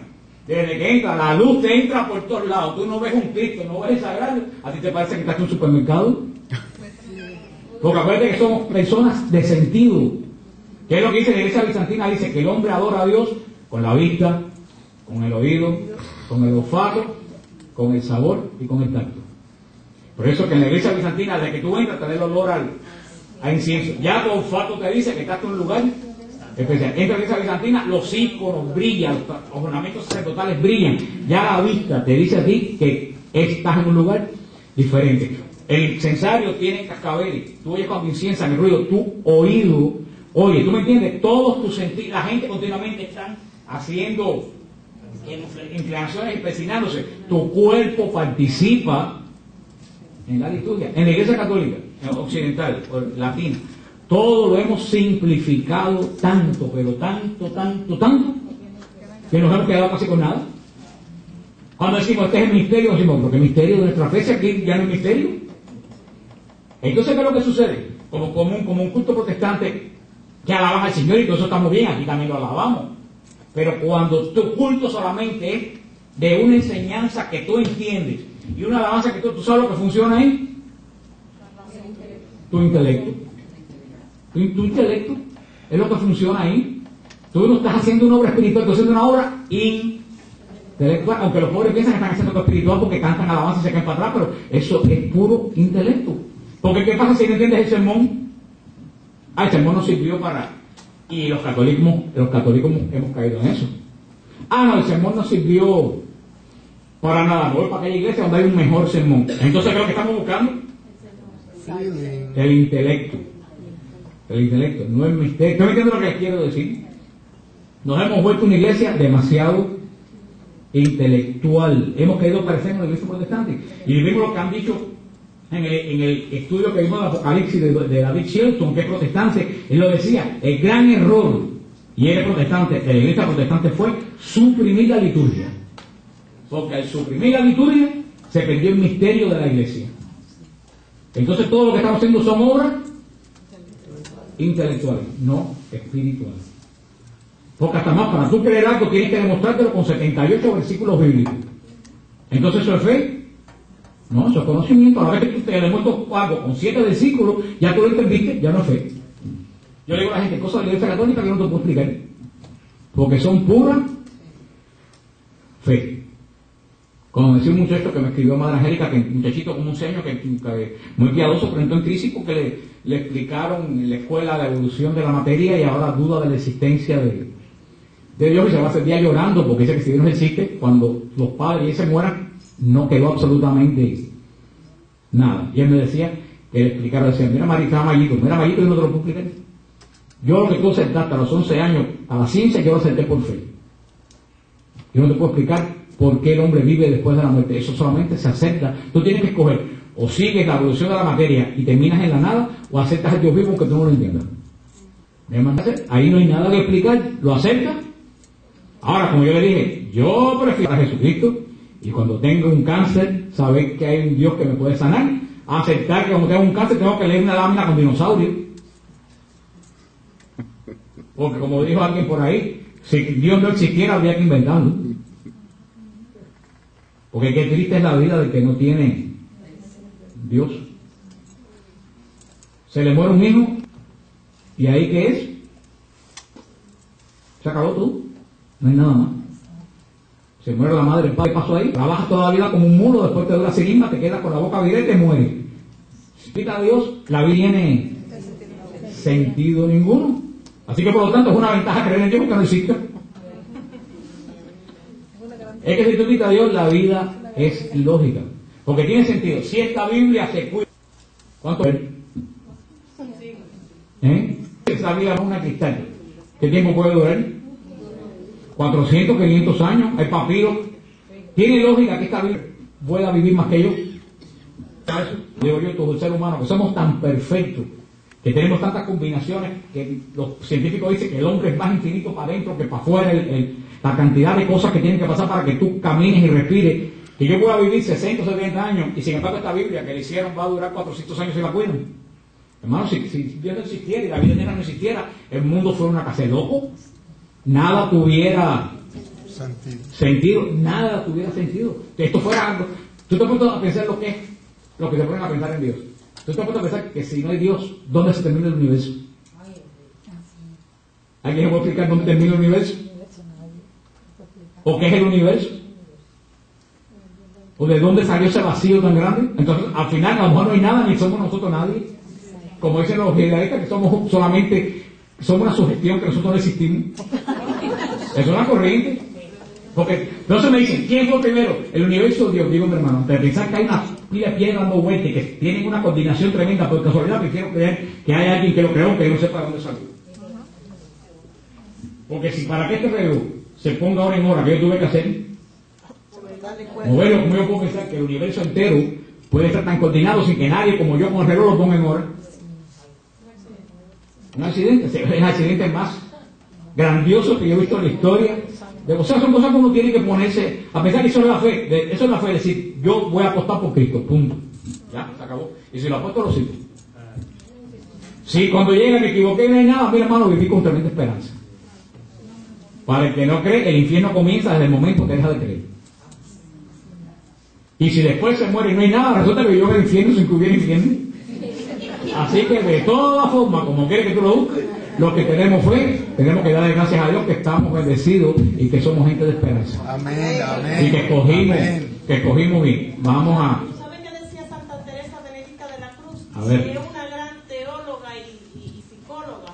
desde que entra, la luz te entra por todos lados, tú no ves un Cristo, no ves el sagrario, a ti te parece que estás en un supermercado. Porque acuérdate que somos personas de sentido. ¿Qué es lo que dice la iglesia bizantina? Dice que el hombre adora a Dios con la vista, con el oído, con el olfato, con el sabor y con el tacto. Por eso que en la iglesia bizantina, desde que tú entras, te da el olor a incienso. Ya tu olfato te dice que estás en un lugar especial. Entra en la iglesia bizantina, los íconos brillan, los ornamentos sacerdotales brillan. Ya la vista te dice a ti que estás en un lugar diferente. El censario tiene cascabeles. Tú oyes cuando inciensan el ruido, tu oído oye. ¿Tú me entiendes? Todos tus sentidos, la gente continuamente están haciendo inclinaciones y persinándose. Tu cuerpo participa en la liturgia. En la iglesia católica, occidental, o latina, todo lo hemos simplificado tanto, pero tanto, que nos hemos quedado casi con nada. Cuando decimos este es el misterio, decimos, porque el misterio de nuestra fe, aquí ya no es misterio. Entonces, ¿qué es lo que sucede? Como un culto protestante que alabas al Señor, y todo eso estamos bien, aquí también lo alabamos. Pero cuando tu culto solamente es de una enseñanza que tú entiendes y una alabanza que tú sabes lo que funciona ahí, Tu intelecto. Tu intelecto es lo que funciona ahí. Tú no estás haciendo una obra espiritual, estás haciendo una obra intelectual, aunque los pobres piensan que están haciendo algo espiritual porque cantan alabanza y se caen para atrás, pero eso es puro intelecto. Porque ¿qué pasa si no entiendes el sermón? El sermón no sirvió para... Y los católicos hemos caído en eso. No, el sermón no sirvió para nada, voy para aquella iglesia donde hay un mejor sermón. Entonces, ¿qué es lo que estamos buscando? El intelecto. El intelecto, no el misterio. ¿Tú me entiendes lo que quiero decir? Nos hemos vuelto una iglesia demasiado intelectual. Hemos querido parecer una iglesia protestante. Y vimos lo que han dicho en el estudio que vimos de Apocalipsis de David Shelton, que es protestante. Él lo decía, el gran error, y él es protestante, de la iglesia protestante fue suprimir la liturgia. Porque al suprimir la liturgia se perdió el misterio de la iglesia. Entonces todo lo que estamos haciendo son obras intelectuales, no espirituales. Porque hasta más, para tú creer algo tienes que demostrártelo con 78 versículos bíblicos. Entonces eso es fe. No, eso es conocimiento. A la vez que tú te demuestras algo con 7 versículos, ya tú lo entendiste, ya no es fe. Yo le digo a la gente cosas de la iglesia católica que yo no te puedo explicar. Porque son pura fe. Como decía un muchacho que me escribió Madre Angélica, que un muchachito como un señor que muy piadoso, pero entró en crisis porque le explicaron en la escuela la evolución de la materia y ahora duda de la existencia de Dios y se va a hacer día llorando porque dice que si Dios no existe, cuando los padres se mueran, no quedó absolutamente nada. Y él me decía que le explicara, decía, mira Mayito, yo no te lo puedo explicar. Yo lo que tú aceptaste a los 11 años a la ciencia, yo lo acepté por fe. Yo no te puedo explicar por qué el hombre vive después de la muerte. Eso solamente se acepta. Tú tienes que escoger, o sigues la evolución de la materia y terminas en la nada, o aceptas a Dios vivo aunque tú no lo entiendas. Ahí no hay nada que explicar, lo aceptas. Ahora, como yo le dije, yo prefiero a Jesucristo, y cuando tengo un cáncer, saber que hay un Dios que me puede sanar, aceptar que cuando tengo un cáncer tengo que leer una lámina con dinosaurio. Porque como dijo alguien por ahí, si Dios no existiera habría que inventarlo. Porque qué triste es la vida del que no tiene Dios. Se le muere un hijo, ¿y ahí qué es? Se acabó todo. No hay nada más. Se muere la madre, el padre, pasó ahí, trabajas toda la vida como un mulo, después te da la sirisma, te quedas con la boca abierta y te mueres. Si quita a Dios, la vida tiene sentido ninguno. Así que por lo tanto es una ventaja creer en Dios porque no existe. Es que si tú quitas a Dios, la vida es ilógica. Porque tiene sentido. Si esta Biblia se cuida, ¿cuánto es? Esa vida es una cristal. ¿Qué tiempo puede durar? 400, 500 años. Hay papiros. ¿Tiene lógica que esta Biblia pueda vivir más que yo? Digo yo, todo el ser humano, que somos tan perfectos, que tenemos tantas combinaciones, que los científicos dicen que el hombre es más infinito para adentro que para afuera, la cantidad de cosas que tienen que pasar para que tú camines y respires, que yo pueda vivir 60 o 70 años, y sin embargo esta Biblia que le hicieron va a durar 400 años si la cuidan. Hermano, si Dios no existiera y la vida eterna no existiera, el mundo fuera una casa de locos, nada tuviera sentido, nada tuviera sentido. Esto fuera algo, tú te pones a pensar lo que se ponen a pensar en Dios. Tú te pones a pensar que si no hay Dios, ¿dónde se termina el universo? ¿Alguien me puede explicar dónde termina el universo? ¿O qué es el universo? ¿O de dónde salió ese vacío tan grande? Entonces, al final, a lo mejor no hay nada, ni somos nosotros nadie. Como dicen los judaístas, que somos una sugestión, que nosotros no existimos. Es una corriente. Porque entonces me dicen, ¿quién fue primero? El universo o Dios. Digo, mi hermano, de pensar que hay una pila de piedras dando vueltas y que tienen una coordinación tremenda, por casualidad prefiero creer que hay alguien que lo creó, que yo no sepa de dónde salió. Porque si para que este reloj se ponga hora en hora, que yo tuve que hacer, moverlo, como yo puedo pensar que el universo entero puede estar tan coordinado sin que nadie como yo con el reloj lo ponga en hora. Un accidente, es el accidente más grandioso que yo he visto en la historia. O sea, son cosas que uno tiene que ponerse a pensar que eso es la fe. Eso es la fe, decir, yo voy a apostar por Cristo, punto. Ya, se acabó. Y si lo apuesto, lo sigo. Si cuando llega me equivoqué y no hay nada, mira hermano, viví con tremenda esperanza. Para el que no cree, el infierno comienza desde el momento que deja de creer. Y si después se muere y no hay nada, resulta que vivió en el infierno sin que hubiera infierno. Así que de todas formas, como quiere que tú lo busques, los que tenemos fe, tenemos que darle gracias a Dios que estamos bendecidos y que somos gente de esperanza. Amén, amén. Y que escogimos y vamos a... ¿Tú sabes qué decía Santa Teresa Benedicta de la Cruz? A ver. Que es una gran teóloga y psicóloga.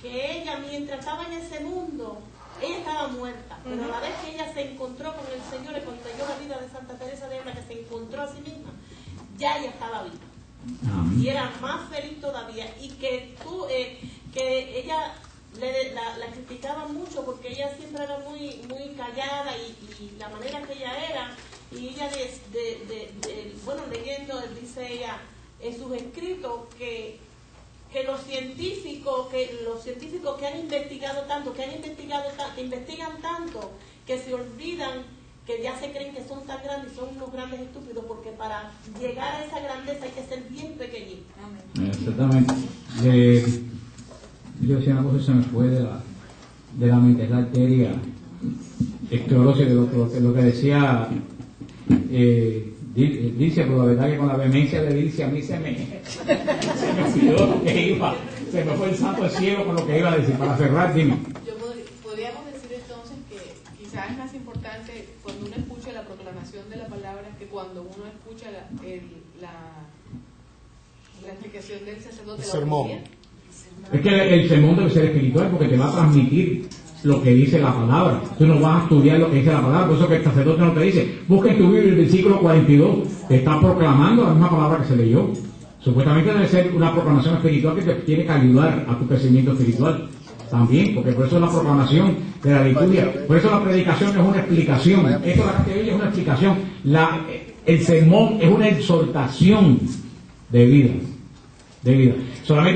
Que ella, mientras estaba en ese mundo, ella estaba muerta. Pero a la vez que ella se encontró con el Señor, le contó la vida de Santa Teresa de Ávila, que se encontró a sí misma, ya ella estaba viva. Y era más feliz todavía. Y que que ella la criticaba mucho porque ella siempre era muy callada y la manera que ella era, y ella bueno, leyendo, dice ella en sus escritos que los científicos que han investigado tanto, que investigan tanto, que se olvidan, que ya se creen que son tan grandes y son unos grandes estúpidos, porque para llegar a esa grandeza hay que ser bien pequeñito. Exactamente. Yo decía una cosa, se me fue de la mente, es la arteria esclerosis, de lo que decía Dilcia, pero la verdad que con la vehemencia de Dilcia a mí se me olvidó lo que iba, se me fue el santo del cielo con lo que iba a decir. Para cerrar, dime. Podríamos decir entonces que quizás es más importante cuando uno escucha la proclamación de la palabra que cuando uno escucha la explicación del sacerdote. El sermón. Es que el sermón debe ser espiritual porque te va a transmitir lo que dice la palabra. Tú no vas a estudiar lo que dice la palabra. Por eso que el sacerdote no te dice, busca en tu Biblia el versículo 42, te está proclamando la misma palabra que se leyó. Supuestamente debe ser una proclamación espiritual que te tiene que ayudar a tu crecimiento espiritual también, porque por eso es la proclamación de la liturgia. Por eso la predicación es una explicación. Esto de la categoría es una explicación. El sermón es una exhortación de vida. Solamente